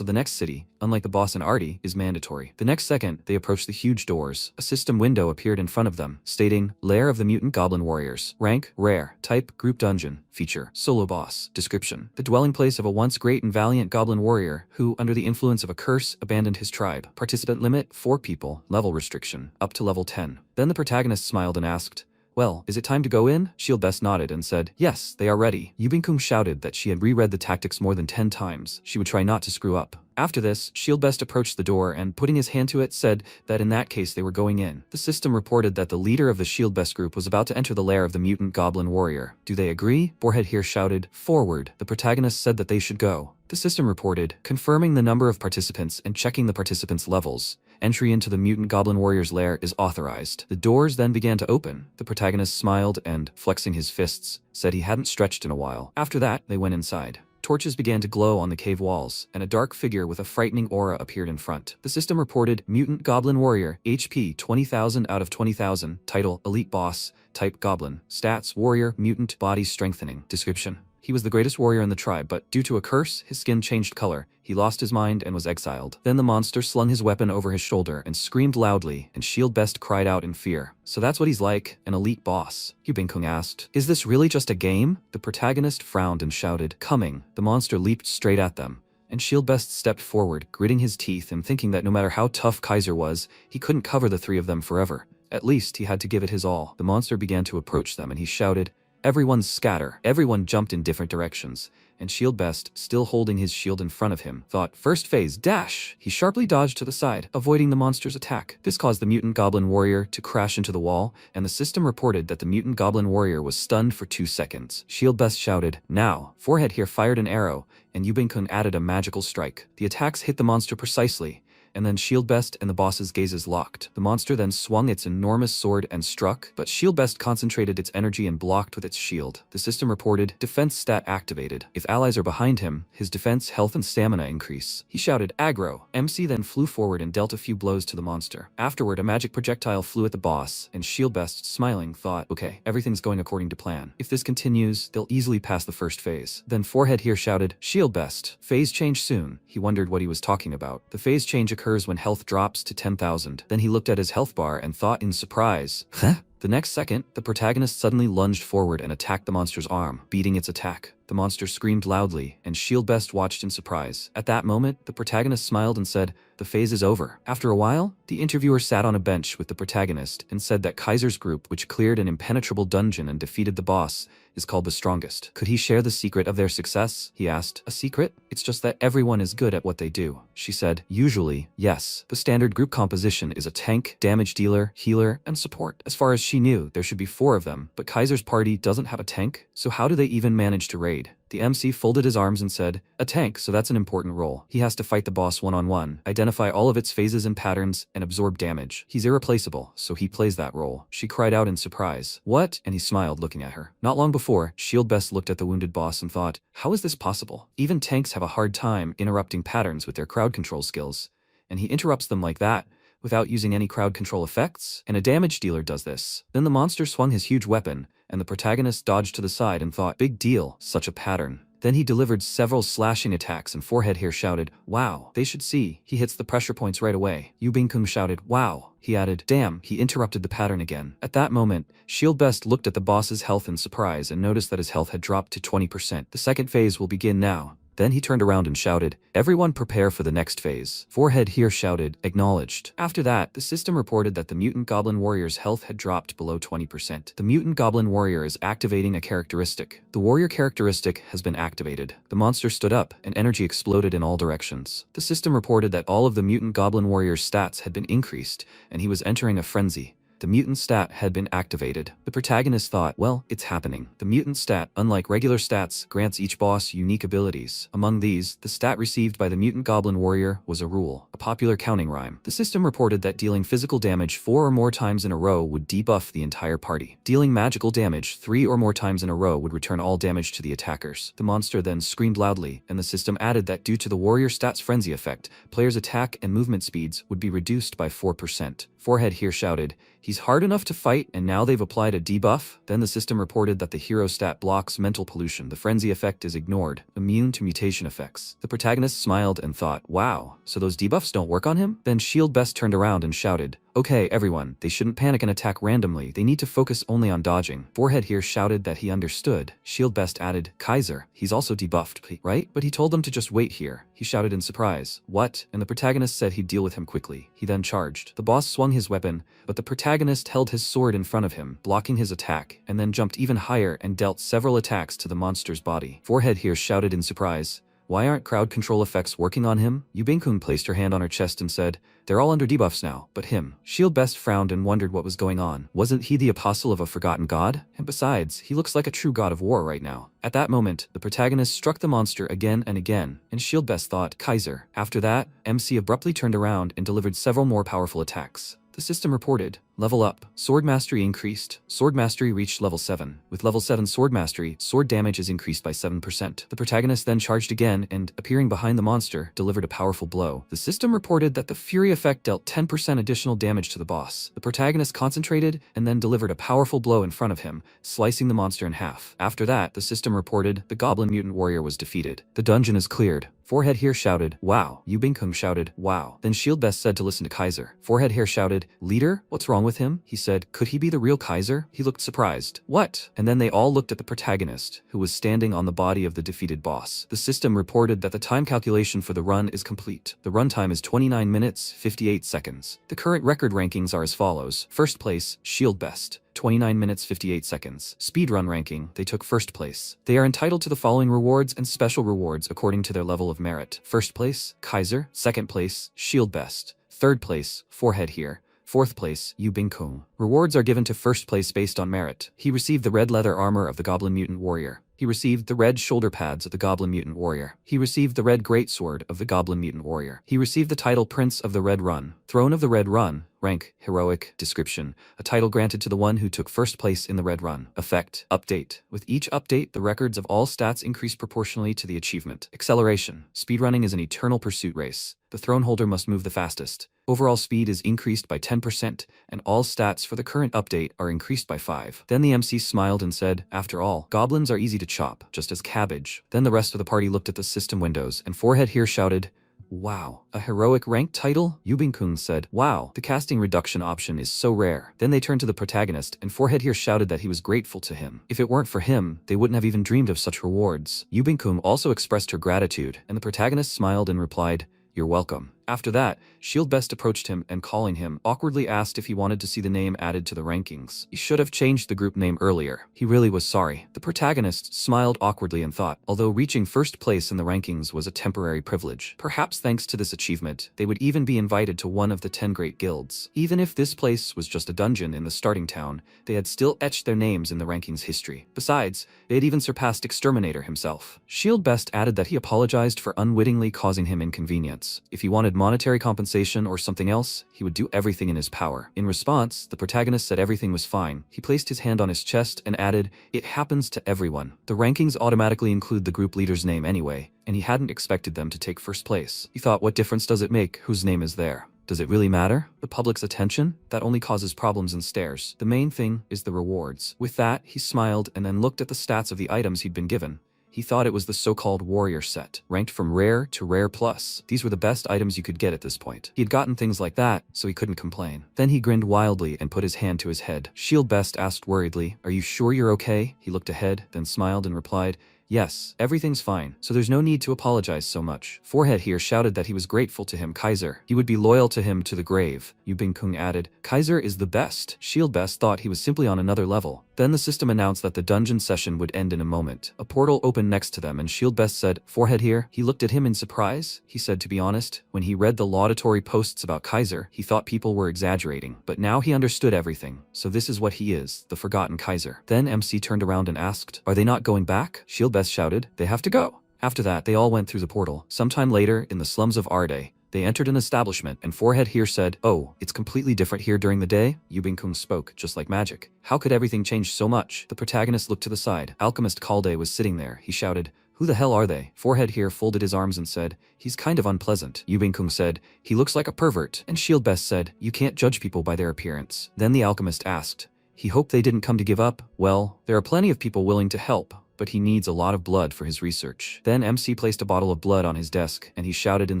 of the next city, unlike the boss in Artie, is mandatory. The next second, they approached the huge doors. A system window appeared in front of them, stating, Lair of the Mutant Goblin Warriors. Rank, Rare. Type, Group Dungeon. Feature, Solo Boss. Description, the dwelling place of a once great and valiant goblin warrior who, under the influence of a curse, abandoned his tribe. Participant limit, 4 people. Level restriction, up to level 10. Then the protagonist smiled and asked, well, is it time to go in? Shieldbest nodded and said, yes, they are ready. Yubinkung shouted that she had reread the tactics more than 10 times. She would try not to screw up. After this, Shieldbest approached the door and, putting his hand to it, said that in that case they were going in. The system reported that the leader of the Shieldbest group was about to enter the lair of the mutant goblin warrior. Do they agree? Boarhead here shouted, forward. The protagonist said that they should go. The system reported, confirming the number of participants and checking the participants' levels. Entry into the mutant goblin warrior's lair is authorized. The doors then began to open. The protagonist smiled and, flexing his fists, said he hadn't stretched in a while. After that, they went inside. Torches began to glow on the cave walls, and a dark figure with a frightening aura appeared in front. The system reported, Mutant Goblin Warrior, HP 20,000 out of 20,000, title, Elite Boss, type Goblin, stats, Warrior, Mutant, Body Strengthening. Description, he was the greatest warrior in the tribe, but due to a curse, his skin changed color. He lost his mind and was exiled. Then the monster slung his weapon over his shoulder and screamed loudly, and Shieldbest cried out in fear. So that's what he's like, an elite boss? Yubinkung asked. Is this really just a game? The protagonist frowned and shouted, coming. The monster leaped straight at them, and Shieldbest stepped forward, gritting his teeth and thinking that no matter how tough Kaiser was, he couldn't cover the 3 of them forever. At least he had to give it his all. The monster began to approach them and he shouted, everyone scatter. Everyone jumped in different directions, and Shieldbest, still holding his shield in front of him, thought, first phase, dash! He sharply dodged to the side, avoiding the monster's attack. This caused the mutant goblin warrior to crash into the wall, and the system reported that the mutant goblin warrior was stunned for 2 seconds. Shieldbest shouted, now! Forehead here fired an arrow, and Yubinkun added a magical strike. The attacks hit the monster precisely, and then Shieldbest and the boss's gazes locked. The monster then swung its enormous sword and struck, but Shieldbest concentrated its energy and blocked with its shield. The system reported, defense stat activated. If allies are behind him, his defense, health, and stamina increase. He shouted, aggro. MC then flew forward and dealt a few blows to the monster. Afterward, a magic projectile flew at the boss, and Shieldbest, smiling, thought, okay, everything's going according to plan. If this continues, they'll easily pass the first phase. Then Forehead here shouted, Shieldbest, phase change soon. He wondered what he was talking about. The phase change occurs when health drops to 10,000. Then he looked at his health bar and thought in surprise, huh? The next second, the protagonist suddenly lunged forward and attacked the monster's arm, beating its attack. The monster screamed loudly, and Shieldbest watched in surprise. At that moment, the protagonist smiled and said, the phase is over. After a while, the interviewer sat on a bench with the protagonist and said that Kaiser's group, which cleared an impenetrable dungeon and defeated the boss, is called the strongest. Could he share the secret of their success? He asked. A secret? It's just that everyone is good at what they do. She said, usually, yes. The standard group composition is a tank, damage dealer, healer, and support. As far as she knew, there should be 4 of them, but Kaiser's party doesn't have a tank, so how do they even manage to raid? The MC folded his arms and said, a tank, so that's an important role. He has to fight the boss one-on-one, identify all of its phases and patterns, and absorb damage. He's irreplaceable, so he plays that role. She cried out in surprise. What? And he smiled, looking at her. Not long before, Shieldbest looked at the wounded boss and thought, how is this possible? Even tanks have a hard time interrupting patterns with their crowd control skills, and he interrupts them like that, without using any crowd control effects? And a damage dealer does this. Then the monster swung his huge weapon, and the protagonist dodged to the side and thought, big deal, such a pattern. Then he delivered several slashing attacks and Forehead here shouted, wow, they should see. He hits the pressure points right away. Yubinkung shouted, wow. He added, damn, he interrupted the pattern again. At that moment, Shieldbest looked at the boss's health in surprise and noticed that his health had dropped to 20%. The second phase will begin now. Then he turned around and shouted, everyone prepare for the next phase. Forehead here shouted, acknowledged. After that, the system reported that the mutant goblin warrior's health had dropped below 20%. The mutant goblin warrior is activating a characteristic. The warrior characteristic has been activated. The monster stood up, and energy exploded in all directions. The system reported that all of the mutant goblin warrior's stats had been increased, and he was entering a frenzy. The mutant stat had been activated. The protagonist thought, well, it's happening. The mutant stat, unlike regular stats, grants each boss unique abilities. Among these, the stat received by the mutant goblin warrior was a rule, a popular counting rhyme. The system reported that dealing physical damage 4 or more times in a row would debuff the entire party. Dealing magical damage 3 or more times in a row would return all damage to the attackers. The monster then screamed loudly, and the system added that due to the warrior stat's frenzy effect, players' attack and movement speeds would be reduced by 4%. Forehead here shouted, "He's hard enough to fight, and now they've applied a debuff?" Then the system reported that the hero stat blocks mental pollution. The frenzy effect is ignored, immune to mutation effects. The protagonist smiled and thought, wow, so those debuffs don't work on him? Then Shield Best turned around and shouted, "Okay, everyone, they shouldn't panic and attack randomly. They need to focus only on dodging." Forehead here shouted that he understood. Shield Best added, "Kaiser, he's also debuffed, right?" But he told them to just wait here. He shouted in surprise, "What?" And the protagonist said he'd deal with him quickly. He then charged. The boss swung his weapon, but the protagonist held his sword in front of him, blocking his attack, and then jumped even higher and dealt several attacks to the monster's body. Forehead here shouted in surprise, "Why aren't crowd control effects working on him?" Yubinkun placed her hand on her chest and said, "They're all under debuffs now, but him." Shield Best frowned and wondered what was going on. Wasn't he the apostle of a forgotten god? And besides, he looks like a true god of war right now. At that moment, the protagonist struck the monster again and again, and Shield Best thought, Kaiser. After that, MC abruptly turned around and delivered several more powerful attacks. The system reported, level up, sword mastery increased. Sword mastery reached level 7. With level 7 sword mastery, sword damage is increased by 7%. The protagonist then charged again and, appearing behind the monster, delivered a powerful blow. The system reported that the fury effect dealt 10% additional damage to the boss. The protagonist concentrated and then delivered a powerful blow in front of him, slicing the monster in half. After that, the system reported the goblin mutant warrior was defeated. The dungeon is cleared. Forehead here shouted, "Wow." Yubinkung shouted, "Wow." Then Shield Best said to listen to Kaiser. Forehead here shouted, "Leader, what's wrong with him?" He said, "Could he be the real Kaiser?" He looked surprised. "What?" And then they all looked at the protagonist, who was standing on the body of the defeated boss. The system reported that the time calculation for the run is complete. The runtime is 29 minutes, 58 seconds. The current record rankings are as follows. First place, Shield Best. 29 minutes 58 seconds. Speedrun ranking, they took first place. They are entitled to the following rewards and special rewards according to their level of merit. First place, Kaiser. Second place, Shield Best. Third place, Forehead here. Fourth place, Yu Bingkung. Rewards are given to first place based on merit. He received the red leather armor of the Goblin Mutant Warrior. He received the red shoulder pads of the Goblin Mutant Warrior. He received the red greatsword of the Goblin Mutant Warrior. He received the title Prince of the Red Run. Throne of the Red Run. Rank, Heroic, Description. A title granted to the one who took first place in the Red Run. Effect, Update. With each update, the records of all stats increase proportionally to the achievement. Acceleration. Speedrunning is an eternal pursuit race. The throne holder must move the fastest. Overall speed is increased by 10%, and all stats for the current update are increased by 5. Then the MC smiled and said, "After all, goblins are easy to chop, just as cabbage." Then the rest of the party looked at the system windows, and Forehead here shouted, "Wow, a heroic rank title?" Yubinkung said, "Wow, the casting reduction option is so rare." Then they turned to the protagonist, and Forehead here shouted that he was grateful to him. If it weren't for him, they wouldn't have even dreamed of such rewards. Yubinkung also expressed her gratitude, and the protagonist smiled and replied, "You're welcome." After that, Shield Best approached him and calling him, awkwardly asked if he wanted to see the name added to the rankings. He should have changed the group name earlier. He really was sorry. The protagonist smiled awkwardly and thought, although reaching first place in the rankings was a temporary privilege, perhaps thanks to this achievement, they would even be invited to one of the 10 great guilds. Even if this place was just a dungeon in the starting town, they had still etched their names in the rankings history. Besides, they had even surpassed Exterminator himself. Shield Best added that he apologized for unwittingly causing him inconvenience. If he wanted monetary compensation or something else, he would do everything in his power. In response, the protagonist said everything was fine. He placed his hand on his chest and added, "It happens to everyone. The rankings automatically include the group leader's name anyway, and he hadn't expected them to take first place. He thought, what difference does it make whose name is there? Does it really matter? The public's attention? That only causes problems and stares. The main thing is the rewards." With that, he smiled and then looked at the stats of the items he'd been given. He thought it was the so-called warrior set, ranked from rare to rare plus. These were the best items you could get at this point. He had gotten things like that, so he couldn't complain. Then he grinned wildly and put his hand to his head. Shield Best asked worriedly, "Are you sure you're okay?" He looked ahead, then smiled and replied, "Yes, everything's fine, so there's no need to apologize so much." Forehead here shouted that he was grateful to him, Kaiser. He would be loyal to him to the grave. Yu Bingkung added, "Kaiser is the best." Shield Best thought he was simply on another level. Then the system announced that the dungeon session would end in a moment. A portal opened next to them and Shieldbest said, "Forehead here." He looked at him in surprise. He said, to be honest, when he read the laudatory posts about Kaiser, he thought people were exaggerating. But now he understood everything. So this is what he is, the forgotten Kaiser. Then MC turned around and asked, "Are they not going back?" Shieldbest shouted, "They have to go." After that, they all went through the portal. Sometime later, in the slums of Arde, they entered an establishment, and Forehead here said, "Oh, it's completely different here during the day." Yubing-kun spoke, just like magic. How could everything change so much? The protagonist looked to the side. Alchemist Kalde was sitting there. He shouted, "Who the hell are they?" Forehead here folded his arms and said, "He's kind of unpleasant." Yubing-kun said, "He looks like a pervert." And Shieldbest said, "You can't judge people by their appearance." Then the alchemist asked, "He hoped they didn't come to give up?" "Well, there are plenty of people willing to help, but he needs a lot of blood for his research." Then MC placed a bottle of blood on his desk, and he shouted in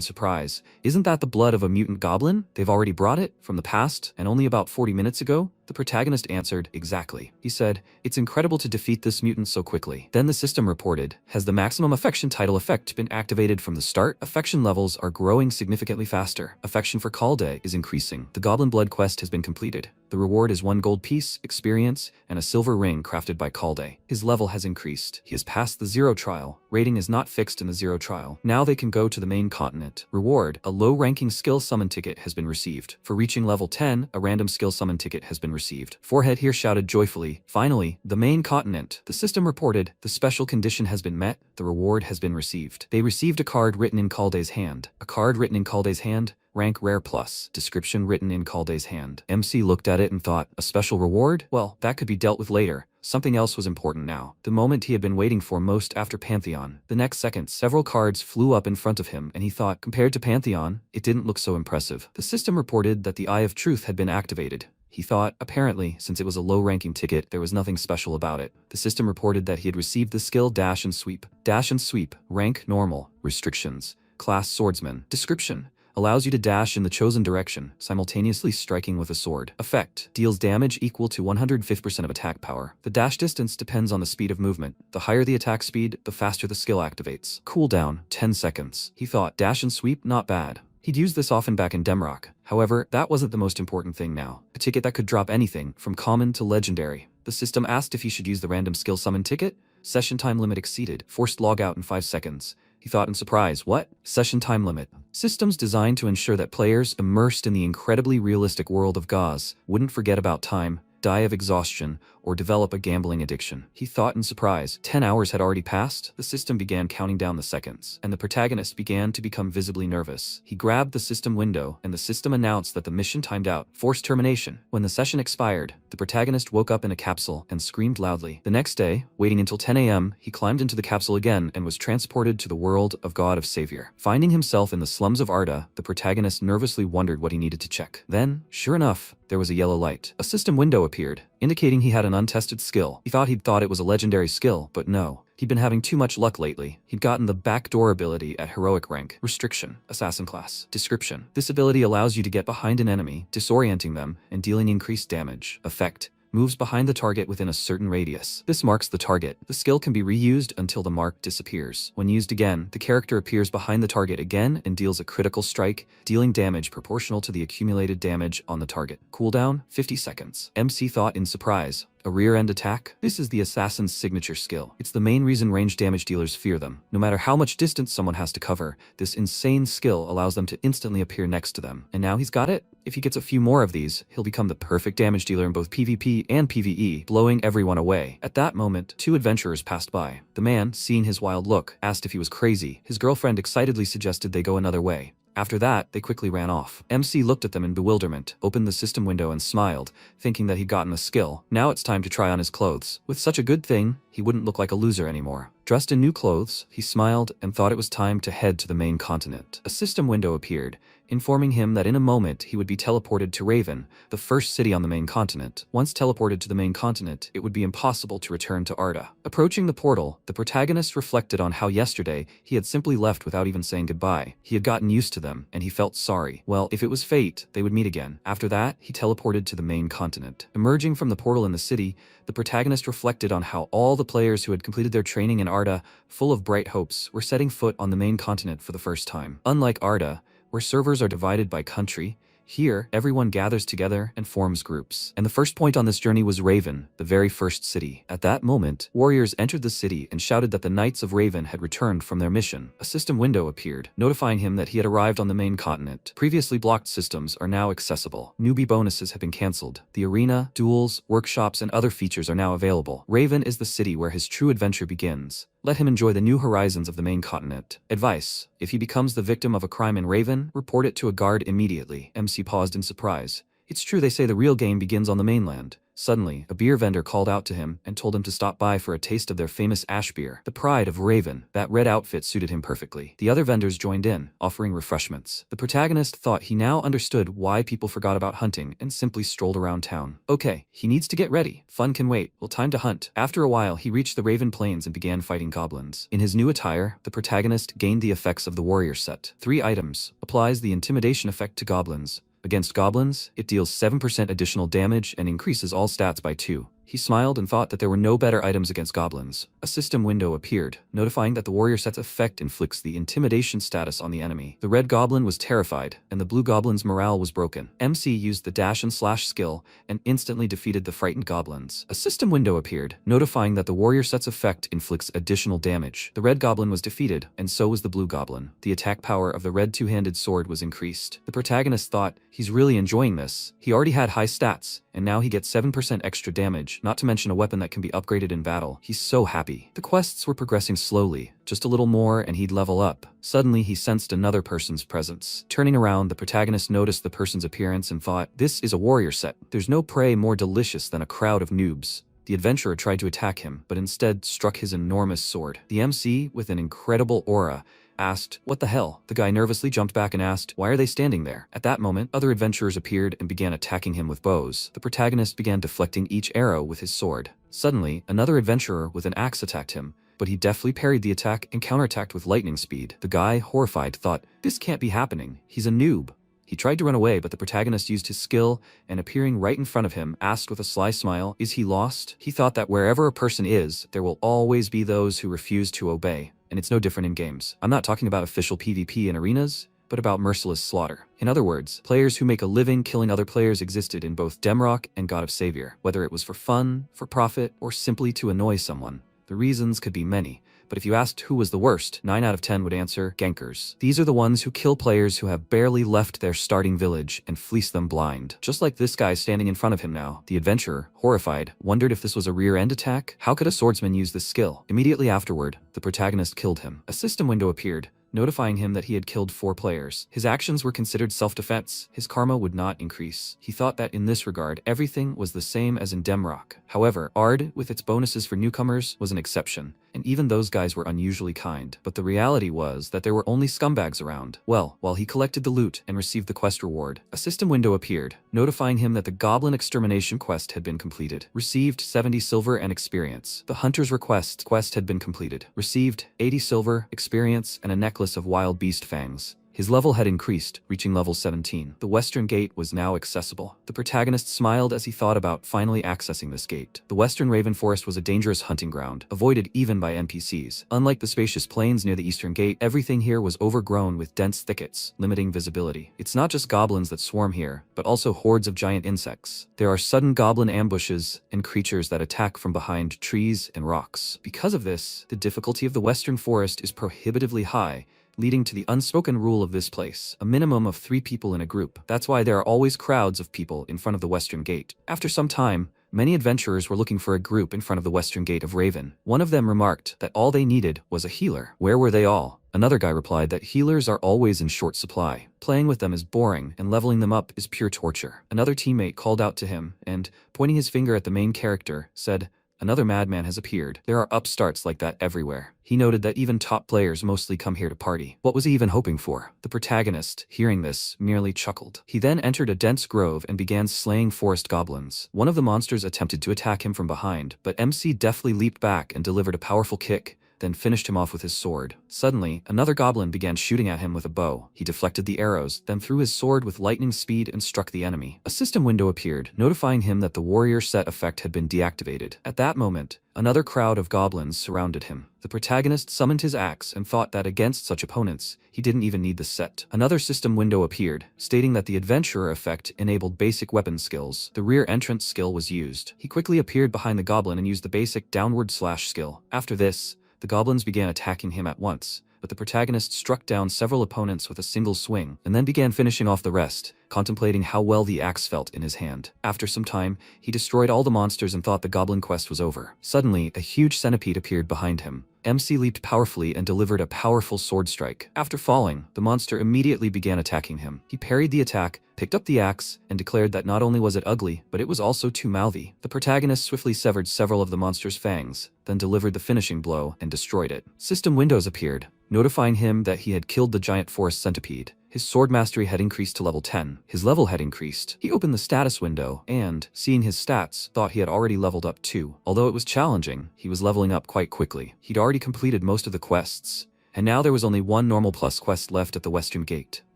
surprise, "Isn't that the blood of a mutant goblin? They've already brought it? From the past? And only about 40 minutes ago?" The protagonist answered, "Exactly." He said, "It's incredible to defeat this mutant so quickly." Then the system reported, "Has the maximum affection title effect been activated from the start? Affection levels are growing significantly faster. Affection for Kalde is increasing. The Goblin Blood quest has been completed. The reward is 1 gold piece, experience, and a silver ring crafted by Kalde. His level has increased. He has passed the 0 trial. Rating is not fixed in the 0 trial. Now they can go to the main continent. Reward, a low-ranking skill summon ticket has been received. For reaching level 10, a random skill summon ticket has been received." Forehead here shouted joyfully, "Finally, the main continent." The system reported, "The special condition has been met. The reward has been received." They received a card written in Kalde's hand. A card written in Kalde's hand, rank rare plus. Description written in Kalde's hand. MC looked at it and thought, a special reward? Well, that could be dealt with later. Something else was important now. The moment he had been waiting for most after Pantheon. The next second, several cards flew up in front of him, and he thought, compared to Pantheon, it didn't look so impressive. The system reported that the Eye of Truth had been activated. He thought, apparently, since it was a low-ranking ticket, there was nothing special about it. The system reported that he had received the skill Dash and Sweep. Dash and Sweep, rank normal. Restrictions. Class Swordsman. Description. Allows you to dash in the chosen direction, simultaneously striking with a sword. Effect. Deals damage equal to 105% of attack power. The dash distance depends on the speed of movement. The higher the attack speed, the faster the skill activates. Cooldown, 10 seconds. He thought, dash and sweep, not bad. He'd used this often back in Demrock. However, that wasn't the most important thing now. A ticket that could drop anything, from common to legendary. The system asked if he should use the random skill summon ticket. Session time limit exceeded. Forced logout in 5 seconds. He thought in surprise, what? Session time limit. Systems designed to ensure that players immersed in the incredibly realistic world of Gauze wouldn't forget about time, die of exhaustion, or develop a gambling addiction. He thought in surprise. 10 hours had already passed. The system began counting down the seconds, and the protagonist began to become visibly nervous. He grabbed the system window, and the system announced that the mission timed out. Forced termination. When the session expired, the protagonist woke up in a capsule and screamed loudly. The next day, waiting until 10 a.m., he climbed into the capsule again and was transported to the world of God of Savior. Finding himself in the slums of Arda, the protagonist nervously wondered what he needed to check. Then, sure enough, there was a yellow light. A system window appeared, indicating he had an untested skill. He thought it was a legendary skill, but no. He'd been having too much luck lately. He'd gotten the backdoor ability at heroic rank. Restriction. Assassin class. Description. This ability allows you to get behind an enemy, disorienting them, and dealing increased damage. Effect. Moves behind the target within a certain radius. This marks the target. The skill can be reused until the mark disappears. When used again, the character appears behind the target again and deals a critical strike, dealing damage proportional to the accumulated damage on the target. Cooldown, 50 seconds. MC thought in surprise. A rear-end attack? This is the assassin's signature skill. It's the main reason range damage dealers fear them. No matter how much distance someone has to cover, this insane skill allows them to instantly appear next to them. And now he's got it? If he gets a few more of these, he'll become the perfect damage dealer in both PvP and PvE, blowing everyone away. At that moment, 2 adventurers passed by. The man, seeing his wild look, asked if he was crazy. His girlfriend excitedly suggested they go another way. After that, they quickly ran off. MC looked at them in bewilderment, opened the system window and smiled, thinking that he'd gotten a skill. Now it's time to try on his clothes. With such a good thing, he wouldn't look like a loser anymore. Dressed in new clothes, he smiled and thought it was time to head to the main continent. A system window appeared, informing him that in a moment he would be teleported to Raven, the first city on the main continent. Once teleported to the main continent, it would be impossible to return to Arda. Approaching the portal, the protagonist reflected on how yesterday he had simply left without even saying goodbye. He had gotten used to them, and he felt sorry. Well, if it was fate, they would meet again. After that, he teleported to the main continent. Emerging from the portal in the city, the protagonist reflected on how all the players who had completed their training in Arda, full of bright hopes, were setting foot on the main continent for the first time. Unlike Arda, where servers are divided by country, Here, everyone gathers together and forms groups. And the first point on this journey was Raven, the very first city. At that moment, warriors entered the city and shouted that the Knights of Raven had returned from their mission. A system window appeared, notifying him that he had arrived on the main continent. Previously blocked systems are now accessible. Newbie bonuses have been cancelled. The arena, duels, workshops, and other features are now available. Raven is the city where his true adventure begins. Let him enjoy the new horizons of the main continent. Advice: if he becomes the victim of a crime in Raven, report it to a guard immediately. MC paused in surprise. It's true they say the real game begins on the mainland. Suddenly, a beer vendor called out to him and told him to stop by for a taste of their famous ash beer. The pride of Raven, that red outfit suited him perfectly. The other vendors joined in, offering refreshments. The protagonist thought he now understood why people forgot about hunting and simply strolled around town. Okay, he needs to get ready. Fun can wait. Well, time to hunt. After a while, he reached the Raven Plains and began fighting goblins. In his new attire, the protagonist gained the effects of the warrior set. 3 items. Applies the intimidation effect to goblins. Against goblins, it deals 7% additional damage and increases all stats by 2. He smiled and thought that there were no better items against goblins. A system window appeared, notifying that the warrior set's effect inflicts the intimidation status on the enemy. The red goblin was terrified, and the blue goblin's morale was broken. MC used the dash and slash skill and instantly defeated the frightened goblins. A system window appeared, notifying that the warrior set's effect inflicts additional damage. The red goblin was defeated, and so was the blue goblin. The attack power of the red two-handed sword was increased. The protagonist thought, he's really enjoying this. He already had high stats, and now he gets 7% extra damage, not to mention a weapon that can be upgraded in battle. He's so happy. The quests were progressing slowly. Just a little more and he'd level up. Suddenly, he sensed another person's presence. Turning around, the protagonist noticed the person's appearance and thought, this is a warrior set. There's no prey more delicious than a crowd of noobs. The adventurer tried to attack him, but instead struck his enormous sword. The MC, with an incredible aura, asked, what the hell? The guy nervously jumped back and asked, why are they standing there? At that moment, other adventurers appeared and began attacking him with bows. The protagonist began deflecting each arrow with his sword. Suddenly, another adventurer with an axe attacked him, but he deftly parried the attack and counterattacked with lightning speed. The guy, horrified, thought, this can't be happening. He's a noob. He tried to run away, but the protagonist used his skill and, appearing right in front of him, asked with a sly smile, is he lost? He thought that wherever a person is, there will always be those who refuse to obey. And it's no different in games. I'm not talking about official PvP in arenas, but about merciless slaughter. In other words, players who make a living killing other players existed in both Demrock and God of Savior. Whether it was for fun, for profit, or simply to annoy someone, the reasons could be many. But if you asked who was the worst, 9 out of 10 would answer gankers. These are the ones who kill players who have barely left their starting village and fleece them blind. Just like this guy standing in front of him now. The adventurer, horrified, wondered if this was a rear-end attack. How could a swordsman use this skill? Immediately afterward, the protagonist killed him. A system window appeared, notifying him that he had killed 4 players. His actions were considered self-defense. His karma would not increase. He thought that in this regard, everything was the same as in Demrock. However, Ard, with its bonuses for newcomers, was an exception, and even those guys were unusually kind. But the reality was that there were only scumbags around. Well, while he collected the loot and received the quest reward, a system window appeared, notifying him that the Goblin Extermination quest had been completed. Received 70 silver and experience. The Hunter's Request quest had been completed. Received 80 silver, experience, and a necklace of wild beast fangs. His level had increased, reaching level 17. The Western Gate was now accessible. The protagonist smiled as he thought about finally accessing this gate. The Western Raven Forest was a dangerous hunting ground, avoided even by NPCs. Unlike the spacious plains near the Eastern Gate, everything here was overgrown with dense thickets, limiting visibility. It's not just goblins that swarm here, but also hordes of giant insects. There are sudden goblin ambushes and creatures that attack from behind trees and rocks. Because of this, the difficulty of the Western Forest is prohibitively high, leading to the unspoken rule of this place, a minimum of 3 people in a group. That's why there are always crowds of people in front of the Western Gate. After some time, many adventurers were looking for a group in front of the Western Gate of Raven. One of them remarked that all they needed was a healer. Where were they all? Another guy replied that healers are always in short supply. Playing with them is boring, and leveling them up is pure torture. Another teammate called out to him, and, pointing his finger at the main character, said, another madman has appeared. There are upstarts like that everywhere. He noted that even top players mostly come here to party. What was he even hoping for? The protagonist, hearing this, merely chuckled. He then entered a dense grove and began slaying forest goblins. One of the monsters attempted to attack him from behind, but MC deftly leaped back and delivered a powerful kick then finished him off with his sword. Suddenly, another goblin began shooting at him with a bow. He deflected the arrows, then threw his sword with lightning speed and struck the enemy. A system window appeared, notifying him that the warrior set effect had been deactivated. At that moment, another crowd of goblins surrounded him. The protagonist summoned his axe and thought that against such opponents, he didn't even need the set. Another system window appeared, stating that the adventurer effect enabled basic weapon skills. The rear entrance skill was used. He quickly appeared behind the goblin and used the basic downward slash skill. After this, the goblins began attacking him at once, but the protagonist struck down several opponents with a single swing, and then began finishing off the rest, contemplating how well the axe felt in his hand. After some time, he destroyed all the monsters and thought the goblin quest was over. Suddenly, a huge centipede appeared behind him. MC leaped powerfully and delivered a powerful sword strike. After falling, the monster immediately began attacking him. He parried the attack, picked up the axe, and declared that not only was it ugly, but it was also too mouthy. The protagonist swiftly severed several of the monster's fangs, then delivered the finishing blow and destroyed it. System windows appeared, notifying him that he had killed the giant forest centipede. His sword mastery had increased to level 10. His level had increased. He opened the status window and, seeing his stats, thought he had already leveled up too. Although it was challenging, he was leveling up quite quickly. He'd already completed most of the quests, and now there was only one normal plus quest left at the western gate.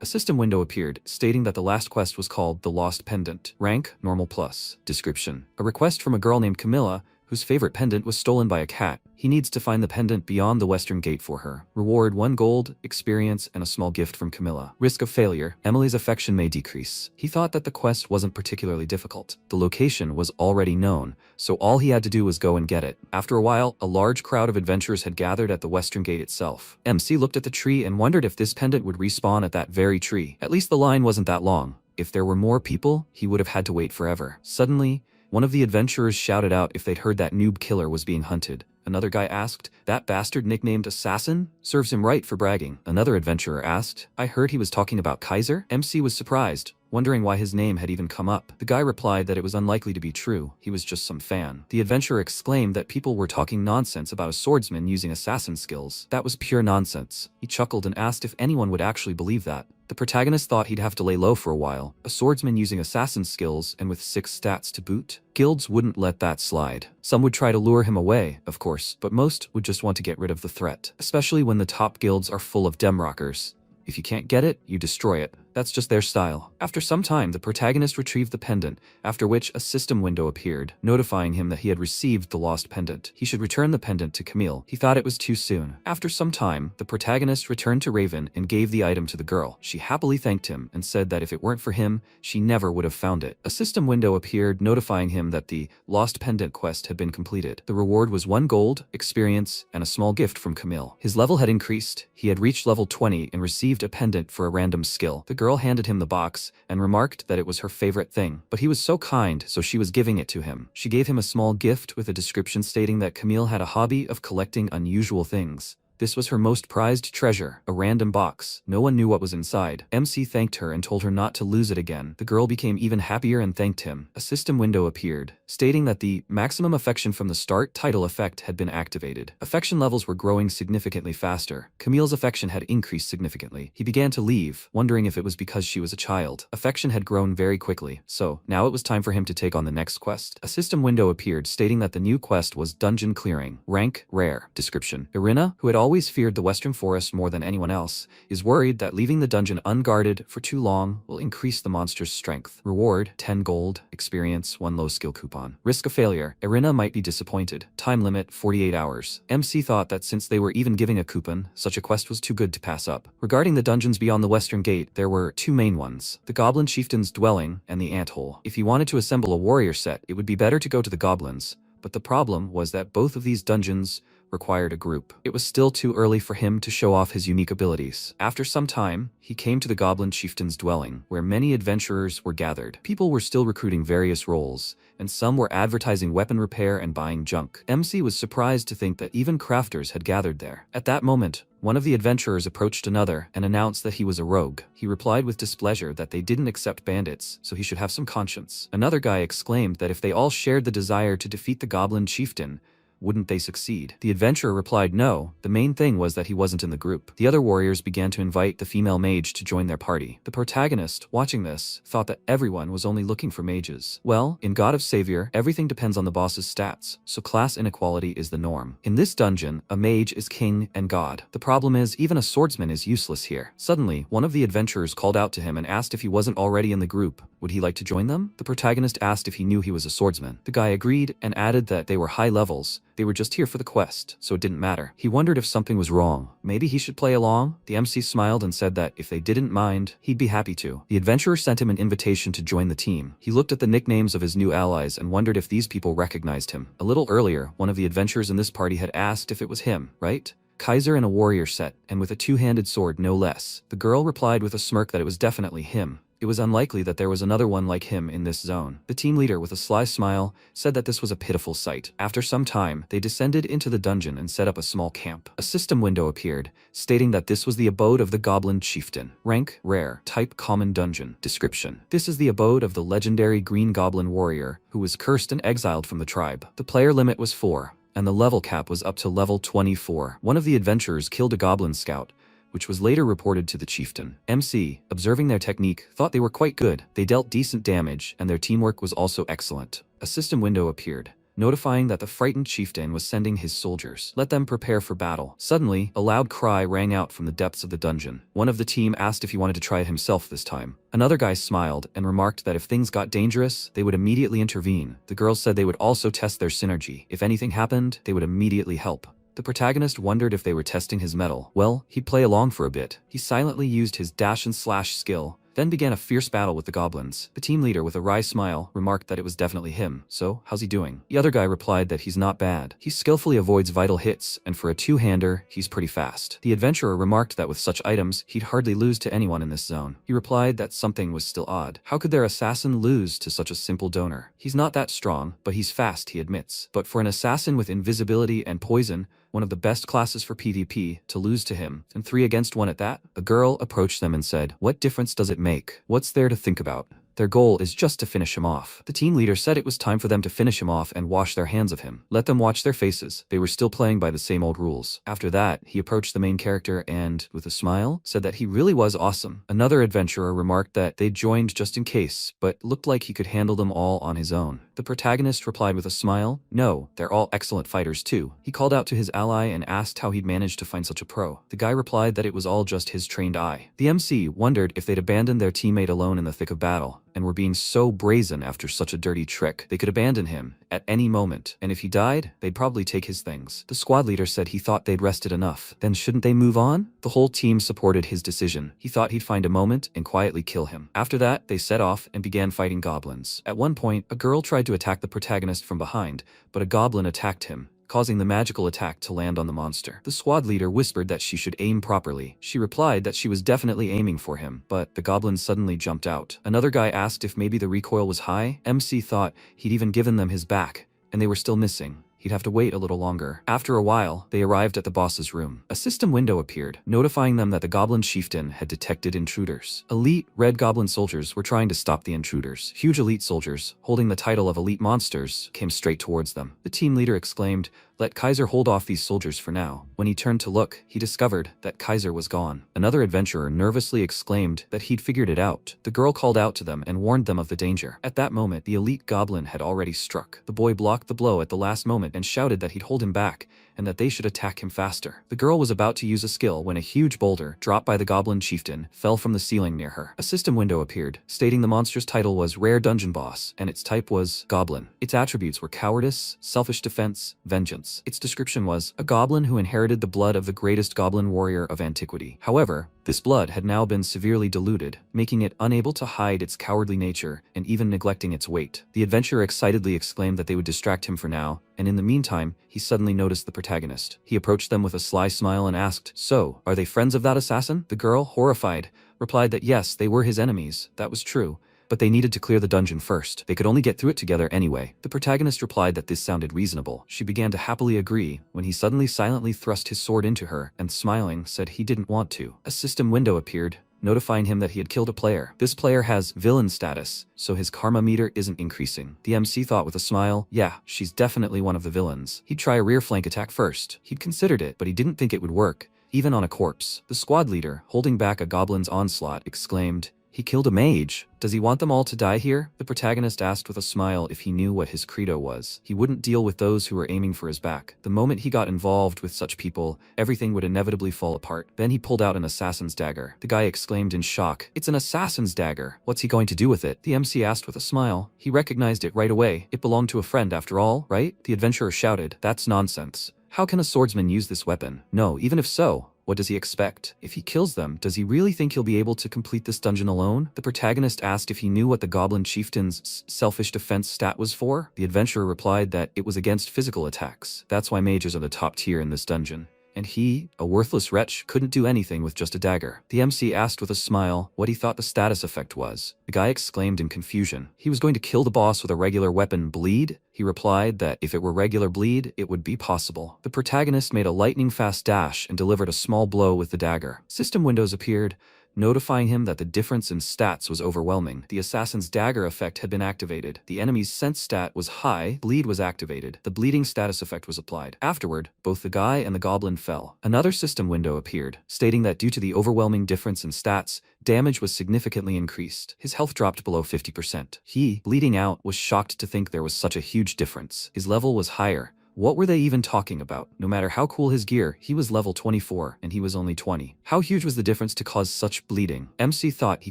A system window appeared, stating that the last quest was called The Lost Pendant. Rank, Normal Plus. Description: a request from a girl named Camilla, whose favorite pendant was stolen by a cat. He needs to find the pendant beyond the western gate for her. Reward: 1 gold, experience, and a small gift from Camilla. Risk of failure: Emily's affection may decrease. He thought that the quest wasn't particularly difficult. The location was already known, so all he had to do was go and get it. After a while, a large crowd of adventurers had gathered at the western gate itself. MC looked at the tree and wondered if this pendant would respawn at that very tree. At least the line wasn't that long. If there were more people, he would have had to wait forever. Suddenly, one of the adventurers shouted out if they'd heard that noob killer was being hunted. Another guy asked, "That bastard nicknamed Assassin? Serves him right for bragging." Another adventurer asked, "I heard he was talking about Kaiser?" MC was surprised, wondering why his name had even come up. The guy replied that it was unlikely to be true, he was just some fan. The adventurer exclaimed that people were talking nonsense about a swordsman using assassin skills. That was pure nonsense. He chuckled and asked if anyone would actually believe that. The protagonist thought he'd have to lay low for a while. A swordsman using assassin skills and with 6 stats to boot? Guilds wouldn't let that slide. Some would try to lure him away, of course, but most would just want to get rid of the threat, especially when the top guilds are full of demrockers. If you can't get it, you destroy it. That's just their style. After some time, the protagonist retrieved the pendant, after which a system window appeared, notifying him that he had received the lost pendant. He should return the pendant to Camille. He thought it was too soon. After some time, the protagonist returned to Raven and gave the item to the girl. She happily thanked him and said that if it weren't for him, she never would have found it. A system window appeared, notifying him that the lost pendant quest had been completed. The reward was 1 gold, experience, and a small gift from Camille. His level had increased. He had reached level 20 and received a pendant for a random skill. The girl handed him the box and remarked that it was her favorite thing, but he was so kind, so she was giving it to him. She gave him a small gift with a description stating that Camille had a hobby of collecting unusual things. This was her most prized treasure, a random box. No one knew what was inside. MC thanked her and told her not to lose it again. The girl became even happier and thanked him. A system window appeared, stating that the maximum affection from the start title effect had been activated. Affection levels were growing significantly faster. Camille's affection had increased significantly. He began to leave, wondering if it was because she was a child. Affection had grown very quickly, so now it was time for him to take on the next quest. A system window appeared, stating that the new quest was dungeon clearing. Rank, rare. Description: Irina, who had always feared the western forest more than anyone else, is worried that leaving the dungeon unguarded for too long will increase the monster's strength. Reward: 10 gold, experience, 1 low skill coupon. Risk of failure: Irina might be disappointed. Time limit: 48 hours. MC thought that since they were even giving a coupon, such a quest was too good to pass up. Regarding the dungeons beyond the western gate, there were 2 main ones: the Goblin Chieftain's Dwelling and the Anthole. If he wanted to assemble a warrior set, it would be better to go to the goblins, but the problem was that both of these dungeons required a group. It was still too early for him to show off his unique abilities. After some time, he came to the Goblin Chieftain's Dwelling, where many adventurers were gathered. People were still recruiting various roles, and some were advertising weapon repair and buying junk. MC was surprised to think that even crafters had gathered there. At that moment, one of the adventurers approached another and announced that he was a rogue. He replied with displeasure that they didn't accept bandits, so he should have some conscience. Another guy exclaimed that if they all shared the desire to defeat the Goblin Chieftain, wouldn't they succeed? The adventurer replied no, the main thing was that he wasn't in the group. The other warriors began to invite the female mage to join their party. The protagonist, watching this, thought that everyone was only looking for mages. Well, in God of Savior, everything depends on the boss's stats, so class inequality is the norm. In this dungeon, a mage is king and god. The problem is, even a swordsman is useless here. Suddenly, one of the adventurers called out to him and asked if he wasn't already in the group. Would he like to join them? The protagonist asked if he knew he was a swordsman. The guy agreed and added that they were high levels. They were just here for the quest, so it didn't matter. He wondered if something was wrong. Maybe he should play along? The MC smiled and said that if they didn't mind, he'd be happy to. The adventurer sent him an invitation to join the team. He looked at the nicknames of his new allies and wondered if these people recognized him. A little earlier, one of the adventurers in this party had asked if it was him, right? Kaiser in a warrior set, and with a two-handed sword no less. The girl replied with a smirk that it was definitely him. It was unlikely that there was another one like him in this zone. The team leader, with a sly smile, said that this was a pitiful sight. After some time, they descended into the dungeon and set up a small camp. A system window appeared, stating that this was the abode of the Goblin Chieftain. Rank, rare. Type, common dungeon. Description. This is the abode of the legendary Green Goblin Warrior, who was cursed and exiled from the tribe. The player limit was 4, and the level cap was up to level 24. One of the adventurers killed a goblin scout, which was later reported to the chieftain. MC, observing their technique, thought they were quite good. They dealt decent damage, and their teamwork was also excellent. A system window appeared, notifying that the frightened chieftain was sending his soldiers. Let them prepare for battle. Suddenly, a loud cry rang out from the depths of the dungeon. One of the team asked if he wanted to try it himself this time. Another guy smiled and remarked that if things got dangerous, they would immediately intervene. The girls said they would also test their synergy. If anything happened, they would immediately help. The protagonist wondered if they were testing his mettle. Well, he'd play along for a bit. He silently used his dash and slash skill, then began a fierce battle with the goblins. The team leader, with a wry smile, remarked that it was definitely him. So, how's he doing? The other guy replied that he's not bad. He skillfully avoids vital hits, and for a two-hander, he's pretty fast. The adventurer remarked that with such items, he'd hardly lose to anyone in this zone. He replied that something was still odd. How could their assassin lose to such a simple donor? He's not that strong, but he's fast, he admits. But for an assassin with invisibility and poison, one of the best classes for PvP, to lose to him, and 3 against 1 at that? A girl approached them and said, "What difference does it make? What's there to think about? Their goal is just to finish him off." The team leader said it was time for them to finish him off and wash their hands of him. Let them watch their faces. They were still playing by the same old rules. After that, he approached the main character and, with a smile, said that he really was awesome. Another adventurer remarked that they joined just in case, but looked like he could handle them all on his own. The protagonist replied with a smile, "No, they're all excellent fighters too." He called out to his ally and asked how he'd managed to find such a pro. The guy replied that it was all just his trained eye. The MC wondered if they'd abandoned their teammate alone in the thick of battle, and were being so brazen after such a dirty trick. They could abandon him at any moment, and if he died, they'd probably take his things. The squad leader said he thought they'd rested enough. Then shouldn't they move on? The whole team supported his decision. He thought he'd find a moment and quietly kill him. After that, they set off and began fighting goblins. At one point, a girl tried to attack the protagonist from behind, but a goblin attacked him, causing the magical attack to land on the monster. The squad leader whispered that she should aim properly. She replied that she was definitely aiming for him, but the goblin suddenly jumped out. Another guy asked if maybe the recoil was high. MC thought he'd even given them his back, and they were still missing. He'd have to wait a little longer. After a while, they arrived at the boss's room. A system window appeared, notifying them that the Goblin Chieftain had detected intruders. Elite red goblin soldiers were trying to stop the intruders. Huge elite soldiers, holding the title of elite monsters, came straight towards them. The team leader exclaimed, "Let Kaiser hold off these soldiers for now." When he turned to look, he discovered that Kaiser was gone. Another adventurer nervously exclaimed that he'd figured it out. The girl called out to them and warned them of the danger. At that moment, the elite goblin had already struck. The boy blocked the blow at the last moment and shouted that he'd hold him back, and that they should attack him faster. The girl was about to use a skill when a huge boulder, dropped by the Goblin Chieftain, fell from the ceiling near her. A system window appeared, stating the monster's title was Rare Dungeon Boss, and its type was Goblin. Its attributes were Cowardice, Selfish Defense, Vengeance. Its description was a goblin who inherited the blood of the greatest goblin warrior of antiquity. However, this blood had now been severely diluted, making it unable to hide its cowardly nature and even neglecting its weight. The adventurer excitedly exclaimed that they would distract him for now, and in the meantime, he suddenly noticed the protagonist. He approached them with a sly smile and asked, "So, are they friends of that assassin?" The girl, horrified, replied that yes, they were his enemies. That was true, but they needed to clear the dungeon first. They could only get through it together anyway. The protagonist replied that this sounded reasonable. She began to happily agree when he suddenly silently thrust his sword into her and, smiling, said he didn't want to. A system window appeared, notifying him that he had killed a player. This player has villain status, so his karma meter isn't increasing. The MC thought with a smile, yeah, she's definitely one of the villains. He'd try a rear flank attack first. He'd considered it, but he didn't think it would work, even on a corpse. The squad leader, holding back a goblin's onslaught, exclaimed, "He killed a mage. Does he want them all to die here?" The protagonist asked with a smile if he knew what his credo was. He wouldn't deal with those who were aiming for his back. The moment he got involved with such people, everything would inevitably fall apart. Then he pulled out an assassin's dagger. The guy exclaimed in shock, "It's an assassin's dagger. What's he going to do with it?" The MC asked with a smile. He recognized it right away. It belonged to a friend after all, right? The adventurer shouted, "That's nonsense. How can a swordsman use this weapon? No, even if so, what does he expect? If he kills them, does he really think he'll be able to complete this dungeon alone?" The protagonist asked if he knew what the goblin chieftain's selfish defense stat was for. The adventurer replied that it was against physical attacks. That's why mages are the top tier in this dungeon. And he, a worthless wretch, couldn't do anything with just a dagger. The MC asked with a smile what he thought the status effect was. The guy exclaimed in confusion. He was going to kill the boss with a regular weapon, bleed? He replied that if it were regular bleed, it would be possible. The protagonist made a lightning-fast dash and delivered a small blow with the dagger. System windows appeared, notifying him that the difference in stats was overwhelming. The assassin's dagger effect had been activated. The enemy's sense stat was high, bleed was activated. The bleeding status effect was applied. Afterward, both the guy and the goblin fell. Another system window appeared, stating that due to the overwhelming difference in stats, damage was significantly increased. His health dropped below 50%. He, bleeding out, was shocked to think there was such a huge difference. His level was higher. What were they even talking about? No matter how cool his gear, he was level 24 and he was only 20. How huge was the difference to cause such bleeding? MC thought he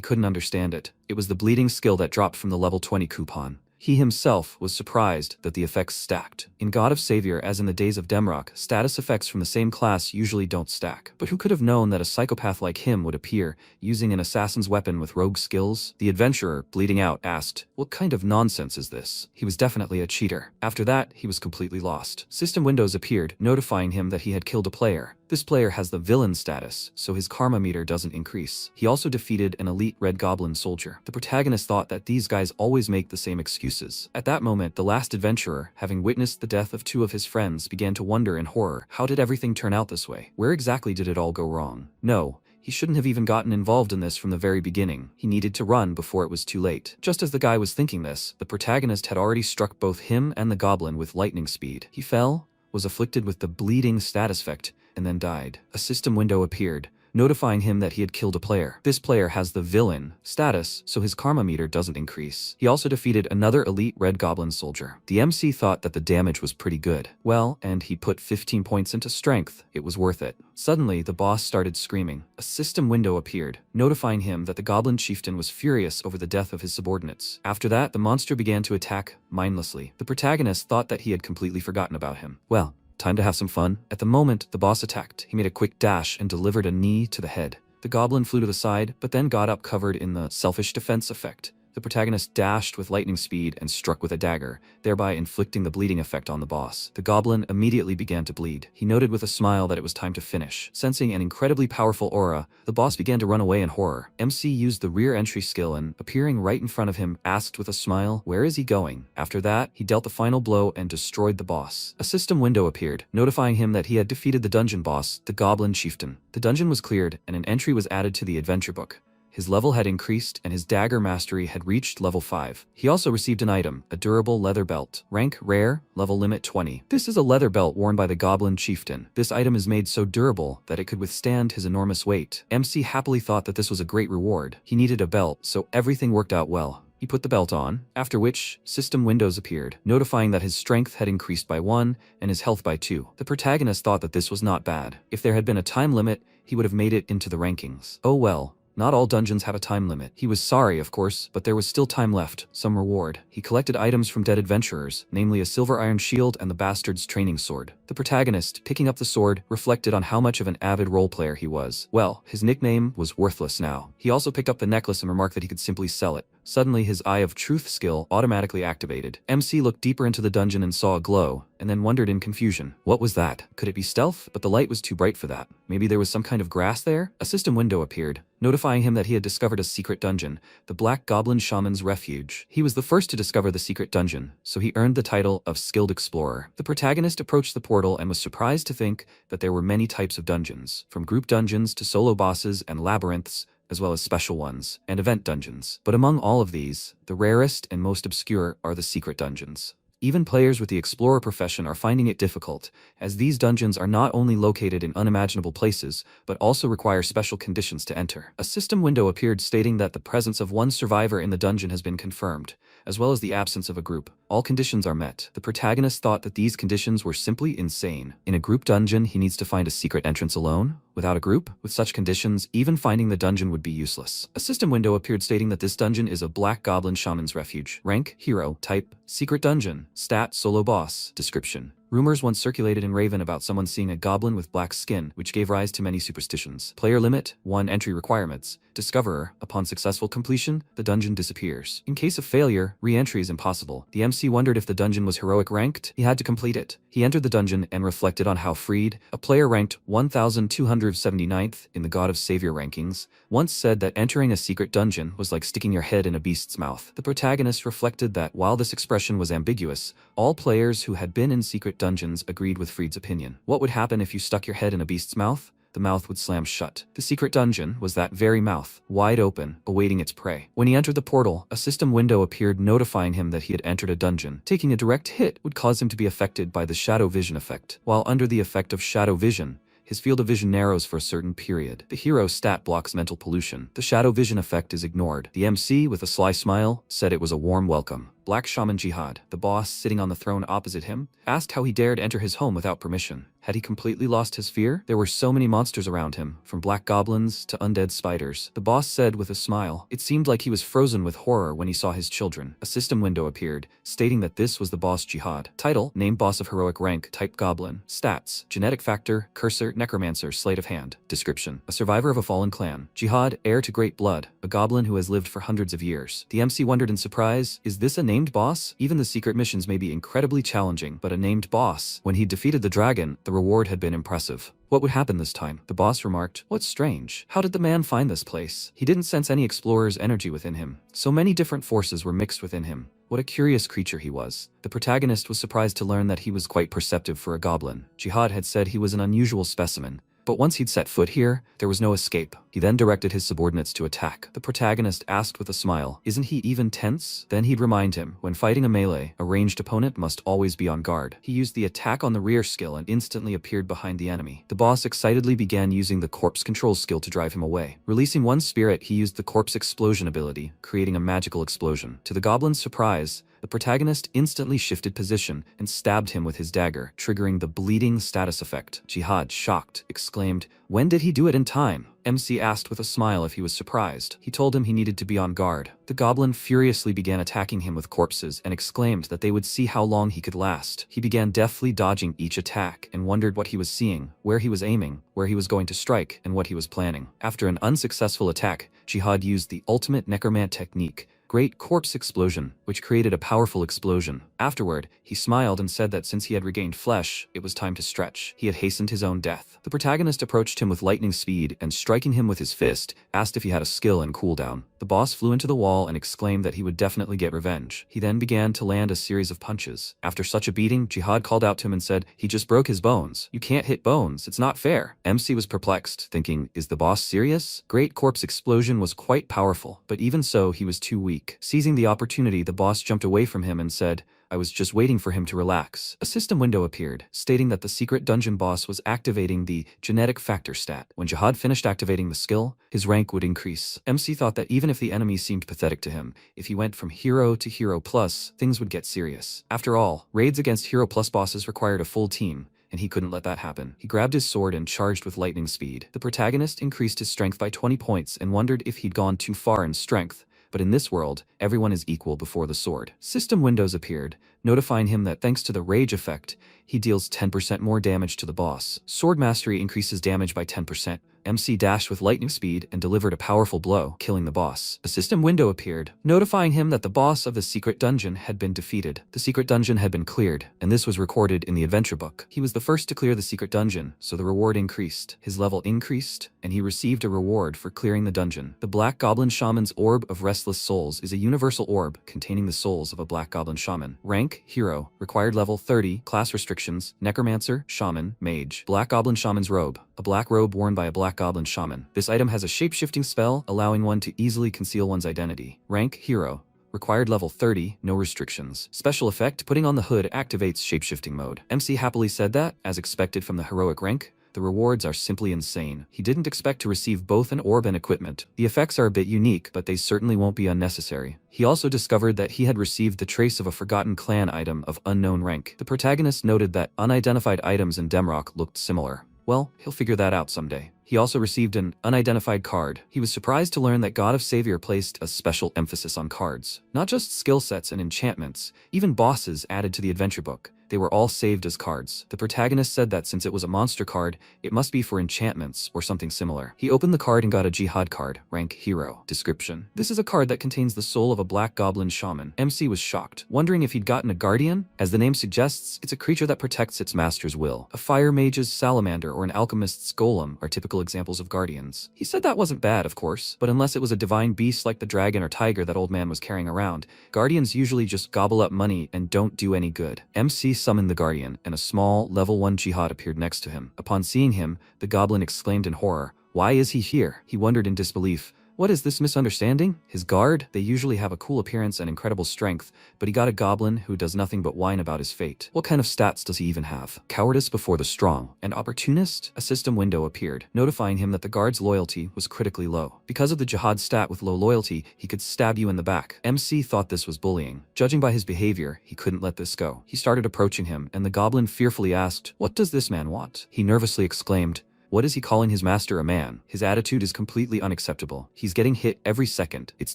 couldn't understand it. It was the bleeding skill that dropped from the level 20 coupon. He himself was surprised that the effects stacked. In God of Savior, as in the days of Demrock, status effects from the same class usually don't stack. But who could have known that a psychopath like him would appear, using an assassin's weapon with rogue skills? The adventurer, bleeding out, asked, "What kind of nonsense is this?" He was definitely a cheater. After that, he was completely lost. System windows appeared, notifying him that he had killed a player. This player has the villain status, so his karma meter doesn't increase. He also defeated an elite red goblin soldier. The protagonist thought that these guys always make the same excuses. At that moment, the last adventurer, having witnessed the death of two of his friends, began to wonder in horror, how did everything turn out this way? Where exactly did it all go wrong? No, he shouldn't have even gotten involved in this from the very beginning. He needed to run before it was too late. Just as the guy was thinking this, the protagonist had already struck both him and the goblin with lightning speed. He fell, was afflicted with the bleeding status effect, and then died. A system window appeared, notifying him that he had killed a player. This player has the villain status, so his karma meter doesn't increase. He also defeated another elite red goblin soldier. The MC thought that the damage was pretty good. Well, and he put 15 points into strength. It was worth it. Suddenly, the boss started screaming. A system window appeared, notifying him that the goblin chieftain was furious over the death of his subordinates. After that, the monster began to attack mindlessly. The protagonist thought that he had completely forgotten about him. Well, time to have some fun. At the moment the boss attacked, he made a quick dash and delivered a knee to the head. The goblin flew to the side, but then got up covered in the selfish defense effect. The protagonist dashed with lightning speed and struck with a dagger, thereby inflicting the bleeding effect on the boss. The goblin immediately began to bleed. He noted with a smile that it was time to finish. Sensing an incredibly powerful aura, the boss began to run away in horror. MC used the rear entry skill and, appearing right in front of him, asked with a smile, "Where is he going?" After that, he dealt the final blow and destroyed the boss. A system window appeared, notifying him that he had defeated the dungeon boss, the goblin chieftain. The dungeon was cleared, and an entry was added to the adventure book. His level had increased, and his dagger mastery had reached level 5. He also received an item, a durable leather belt. Rank rare, level limit 20. This is a leather belt worn by the goblin chieftain. This item is made so durable that it could withstand his enormous weight. MC happily thought that this was a great reward. He needed a belt, so everything worked out well. He put the belt on, after which, system windows appeared, notifying that his strength had increased by 1 and his health by 2. The protagonist thought that this was not bad. If there had been a time limit, he would have made it into the rankings. Oh well. Not all dungeons have a time limit. He was sorry, of course, but there was still time left, some reward. He collected items from dead adventurers, namely a silver iron shield and the bastard's training sword. The protagonist, picking up the sword, reflected on how much of an avid role player he was. Well, his nickname was worthless now. He also picked up the necklace and remarked that he could simply sell it. Suddenly, his Eye of Truth skill automatically activated. MC looked deeper into the dungeon and saw a glow, and then wondered in confusion. What was that? Could it be stealth? But the light was too bright for that. Maybe there was some kind of grass there? A system window appeared, notifying him that he had discovered a secret dungeon, the Black Goblin Shaman's Refuge. He was the first to discover the secret dungeon, so he earned the title of Skilled Explorer. The protagonist approached the portal and was surprised to think that there were many types of dungeons, from group dungeons to solo bosses and labyrinths. as well as special ones, and event dungeons. But among all of these, the rarest and most obscure are the secret dungeons. Even players with the explorer profession are finding it difficult, as these dungeons are not only located in unimaginable places, but also require special conditions to enter. A system window appeared stating that the presence of one survivor in the dungeon has been confirmed, as well as the absence of a group. All conditions are met. The protagonist thought that these conditions were simply insane. In a group dungeon, he needs to find a secret entrance alone. Without a group, with such conditions, even finding the dungeon would be useless. A system window appeared stating that this dungeon is a Black Goblin Shaman's refuge. Rank, Hero. Type, Secret Dungeon. Stat, Solo Boss. Description. Rumors once circulated in Raven about someone seeing a goblin with black skin, which gave rise to many superstitions. Player limit, 1 entry requirements. Discoverer, upon successful completion, the dungeon disappears. In case of failure, re-entry is impossible. The MC wondered if the dungeon was heroic ranked. He had to complete it. He entered the dungeon and reflected on how freed. A player ranked 1279th in the God of Savior rankings once said that entering a secret dungeon was like sticking your head in a beast's mouth. The protagonist reflected that while this expression was ambiguous, all players who had been in secret dungeons agreed with Freed's opinion. What would happen if you stuck your head in a beast's mouth? The mouth would slam shut. The secret dungeon was that very mouth, wide open, awaiting its prey. When he entered the portal, a system window appeared notifying him that he had entered a dungeon. Taking a direct hit would cause him to be affected by the shadow vision effect. While under the effect of shadow vision, his field of vision narrows for a certain period. The hero stat blocks mental pollution. The shadow vision effect is ignored. The MC, with a sly smile, said it was a warm welcome. Black Shaman Jihad, the boss sitting on the throne opposite him, asked how he dared enter his home without permission. Had he completely lost his fear? There were so many monsters around him, from black goblins to undead spiders. The boss said with a smile, it seemed like he was frozen with horror when he saw his children. A system window appeared, stating that this was the boss Jihad. Title, named boss of heroic rank, type goblin. Stats, genetic factor, cursor, necromancer, sleight of hand. Description, a survivor of a fallen clan. Jihad, heir to great blood, a goblin who has lived for hundreds of years. The MC wondered in surprise, is this a named boss? Even the secret missions may be incredibly challenging, but a named boss. When he defeated the dragon, the reward had been impressive. What would happen this time? The boss remarked, what's strange? How did the man find this place? He didn't sense any explorer's energy within him. So many different forces were mixed within him. What a curious creature he was. The protagonist was surprised to learn that he was quite perceptive for a goblin. Jihad had said he was an unusual specimen. But once he'd set foot here, there was no escape. He then directed his subordinates to attack. The protagonist asked with a smile, isn't he even tense? Then he'd remind him, when fighting a melee, a ranged opponent must always be on guard. He used the attack on the rear skill and instantly appeared behind the enemy. The boss excitedly began using the corpse control skill to drive him away. Releasing one spirit, he used the corpse explosion ability, creating a magical explosion. To the goblin's surprise, the protagonist instantly shifted position and stabbed him with his dagger, triggering the bleeding status effect. Jihad, shocked, exclaimed, when did he do it in time? MC asked with a smile if he was surprised. He told him he needed to be on guard. The goblin furiously began attacking him with corpses and exclaimed that they would see how long he could last. He began deftly dodging each attack and wondered what he was seeing, where he was aiming, where he was going to strike, and what he was planning. After an unsuccessful attack, Jihad used the ultimate necromant technique, Great Corpse Explosion, which created a powerful explosion. Afterward, he smiled and said that since he had regained flesh, it was time to stretch. He had hastened his own death. The protagonist approached him with lightning speed and, striking him with his fist, asked if he had a skill in cooldown. The boss flew into the wall and exclaimed that he would definitely get revenge. He then began to land a series of punches. After such a beating, Jihad called out to him and said, he just broke his bones. You can't hit bones, it's not fair. MC was perplexed, thinking, is the boss serious? Great Corpse Explosion was quite powerful, but even so, he was too weak. Seizing the opportunity, the boss jumped away from him and said, I was just waiting for him to relax. A system window appeared, stating that the secret dungeon boss was activating the genetic factor stat. When Jihad finished activating the skill, his rank would increase. MC thought that even if the enemy seemed pathetic to him, if he went from hero to hero plus, things would get serious. After all, raids against hero plus bosses required a full team, and he couldn't let that happen. He grabbed his sword and charged with lightning speed. The protagonist increased his strength by 20 points and wondered if he'd gone too far in strength. But in this world, everyone is equal before the sword. System windows appeared, notifying him that thanks to the rage effect, he deals 10% more damage to the boss. Sword mastery increases damage by 10%. MC dashed with lightning speed and delivered a powerful blow, killing the boss. A system window appeared, notifying him that the boss of the secret dungeon had been defeated. The secret dungeon had been cleared, and this was recorded in the adventure book. He was the first to clear the secret dungeon, so the reward increased. His level increased, and he received a reward for clearing the dungeon. The Black Goblin Shaman's Orb of Restless Souls is a universal orb containing the souls of a Black Goblin Shaman. Rank, Hero. Required level 30. Class restrictions, Necromancer, Shaman, Mage. Black Goblin Shaman's Robe. a black robe worn by a black goblin shaman. This item has a shape-shifting spell, allowing one to easily conceal one's identity. Rank, Hero. Required level 30, no restrictions. Special effect, putting on the hood activates shapeshifting mode. MC happily said that, as expected from the heroic rank, the rewards are simply insane. He didn't expect to receive both an orb and equipment. The effects are a bit unique, but they certainly won't be unnecessary. He also discovered that he had received the trace of a forgotten clan item of unknown rank. The protagonist noted that unidentified items in Demrock looked similar. Well, he'll figure that out someday. He also received an unidentified card. He was surprised to learn that God of Savior placed a special emphasis on cards. Not just skill sets and enchantments, even bosses added to the adventure book. They were all saved as cards. The protagonist said that since it was a monster card, it must be for enchantments or something similar. He opened the card and got a Jihad card, rank Hero. Description: this is a card that contains the soul of a black goblin shaman. MC was shocked, wondering if he'd gotten a guardian. As the name suggests, it's a creature that protects its master's will. A fire mage's salamander or an alchemist's golem are typical examples of guardians. He said that wasn't bad, of course, but unless it was a divine beast like the dragon or tiger that old man was carrying around, guardians usually just gobble up money and don't do any good. MC summoned the guardian, and a small, level 1 Jihad appeared next to him. Upon seeing him, the goblin exclaimed in horror, "Why is he here?" He wondered in disbelief. What is this misunderstanding? His guard? They usually have a cool appearance and incredible strength, but he got a goblin who does nothing but whine about his fate. What kind of stats does he even have? Cowardice before the strong. An opportunist? A system window appeared, notifying him that the guard's loyalty was critically low. Because of the Jihad stat with low loyalty, he could stab you in the back. MC thought this was bullying. Judging by his behavior, he couldn't let this go. He started approaching him, and the goblin fearfully asked, "What does this man want?" He nervously exclaimed, "What is he calling his master a man?" His attitude is completely unacceptable. He's getting hit every second. It's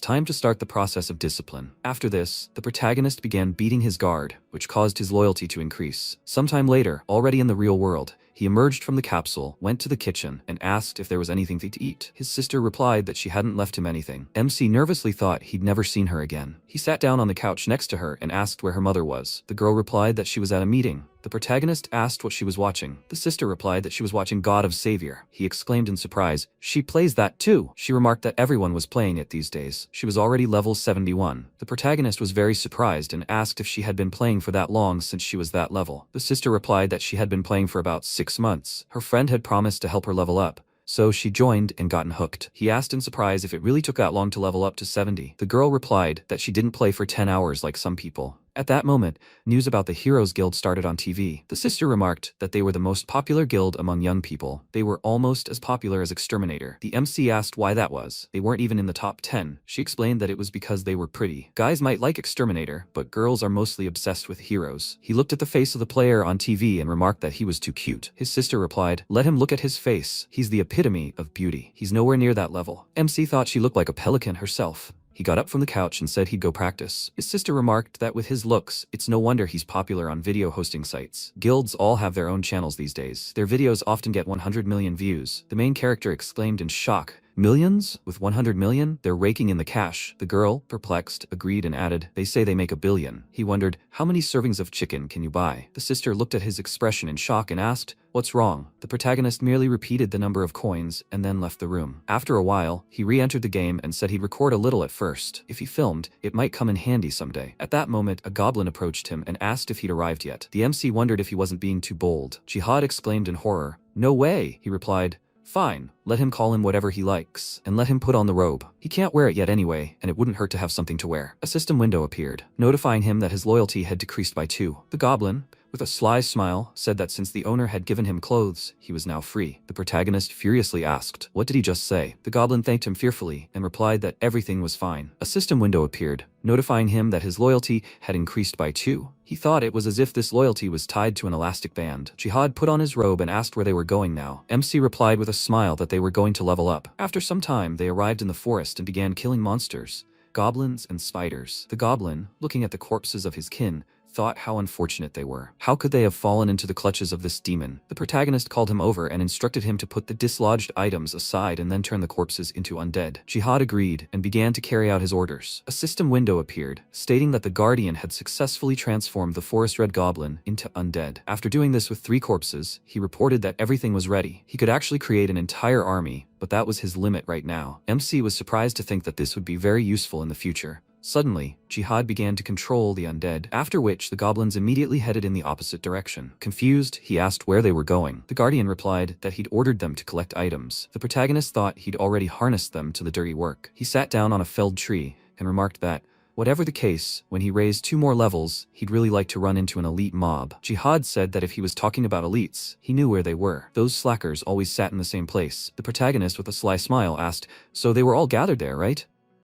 time to start the process of discipline. After this, the protagonist began beating his guard, which caused his loyalty to increase. Sometime later, already in the real world, he emerged from the capsule, went to the kitchen, and asked if there was anything to eat. His sister replied that she hadn't left him anything. MC nervously thought he'd never seen her again. He sat down on the couch next to her and asked where her mother was. The girl replied that she was at a meeting. The protagonist asked what she was watching. The sister replied that she was watching God of Savior. He exclaimed in surprise, "She plays that too." She remarked that everyone was playing it these days. She was already level 71. The protagonist was very surprised and asked if she had been playing for that long since she was that level. The sister replied that she had been playing for about 6 months. Her friend had promised to help her level up, so she joined and gotten hooked. He asked in surprise if it really took that long to level up to 70. The girl replied that she didn't play for 10 hours like some people. At that moment, news about the Heroes Guild started on TV. The sister remarked that they were the most popular guild among young people. They were almost as popular as Exterminator. The MC asked why that was. They weren't even in the top 10. She explained that it was because they were pretty. Guys might like Exterminator, but girls are mostly obsessed with heroes. He looked at the face of the player on TV and remarked that he was too cute. His sister replied, "Let him look at his face. He's the epitome of beauty. He's nowhere near that level." MC thought she looked like a pelican herself. He got up from the couch and said he'd go practice. His sister remarked that with his looks, it's no wonder he's popular on video hosting sites. Guilds all have their own channels these days. Their videos often get 100 million views. The main character exclaimed in shock, "Millions? With 100 million? They're raking in the cash." The girl, perplexed, agreed and added, "They say they make 1 billion. He wondered, how many servings of chicken can you buy? The sister looked at his expression in shock and asked, "What's wrong?" The protagonist merely repeated the number of coins and then left the room. After a while, he re-entered the game and said he'd record a little at first. If he filmed, it might come in handy someday. At that moment, a goblin approached him and asked if he'd arrived yet. The MC wondered if he wasn't being too bold. Jihad exclaimed in horror, "No way," he replied. "Fine, let him call him whatever he likes, and let him put on the robe. He can't wear it yet anyway, and it wouldn't hurt to have something to wear." A system window appeared, notifying him that his loyalty had decreased by 2. The goblin, with a sly smile, said that since the owner had given him clothes, he was now free. The protagonist furiously asked, "What did he just say?" The goblin thanked him fearfully and replied that everything was fine. A system window appeared, notifying him that his loyalty had increased by 2. He thought it was as if this loyalty was tied to an elastic band. Jihad put on his robe and asked where they were going now. MC replied with a smile that they were going to level up. After some time, they arrived in the forest and began killing monsters, goblins and spiders. The goblin, looking at the corpses of his kin, thought how unfortunate they were. How could they have fallen into the clutches of this demon? The protagonist called him over and instructed him to put the dislodged items aside and then turn the corpses into undead. Jihad agreed and began to carry out his orders. A system window appeared, stating that the Guardian had successfully transformed the Forest Red Goblin into undead. After doing this with 3 corpses, he reported that everything was ready. He could actually create an entire army, but that was his limit right now. MC was surprised to think that this would be very useful in the future, Suddenly, Jihad began to control the undead, after which the goblins immediately headed in the opposite direction. Confused, he asked where they were going. The Guardian replied that he'd ordered them to collect items. The protagonist thought he'd already harnessed them to the dirty work. He sat down on a felled tree and remarked that, whatever the case, when he raised 2 more levels, he'd really like to run into an elite mob. Jihad said that if he was talking about elites, he knew where they were. Those slackers always sat in the same place. The protagonist with a sly smile asked, so they were all gathered there, right?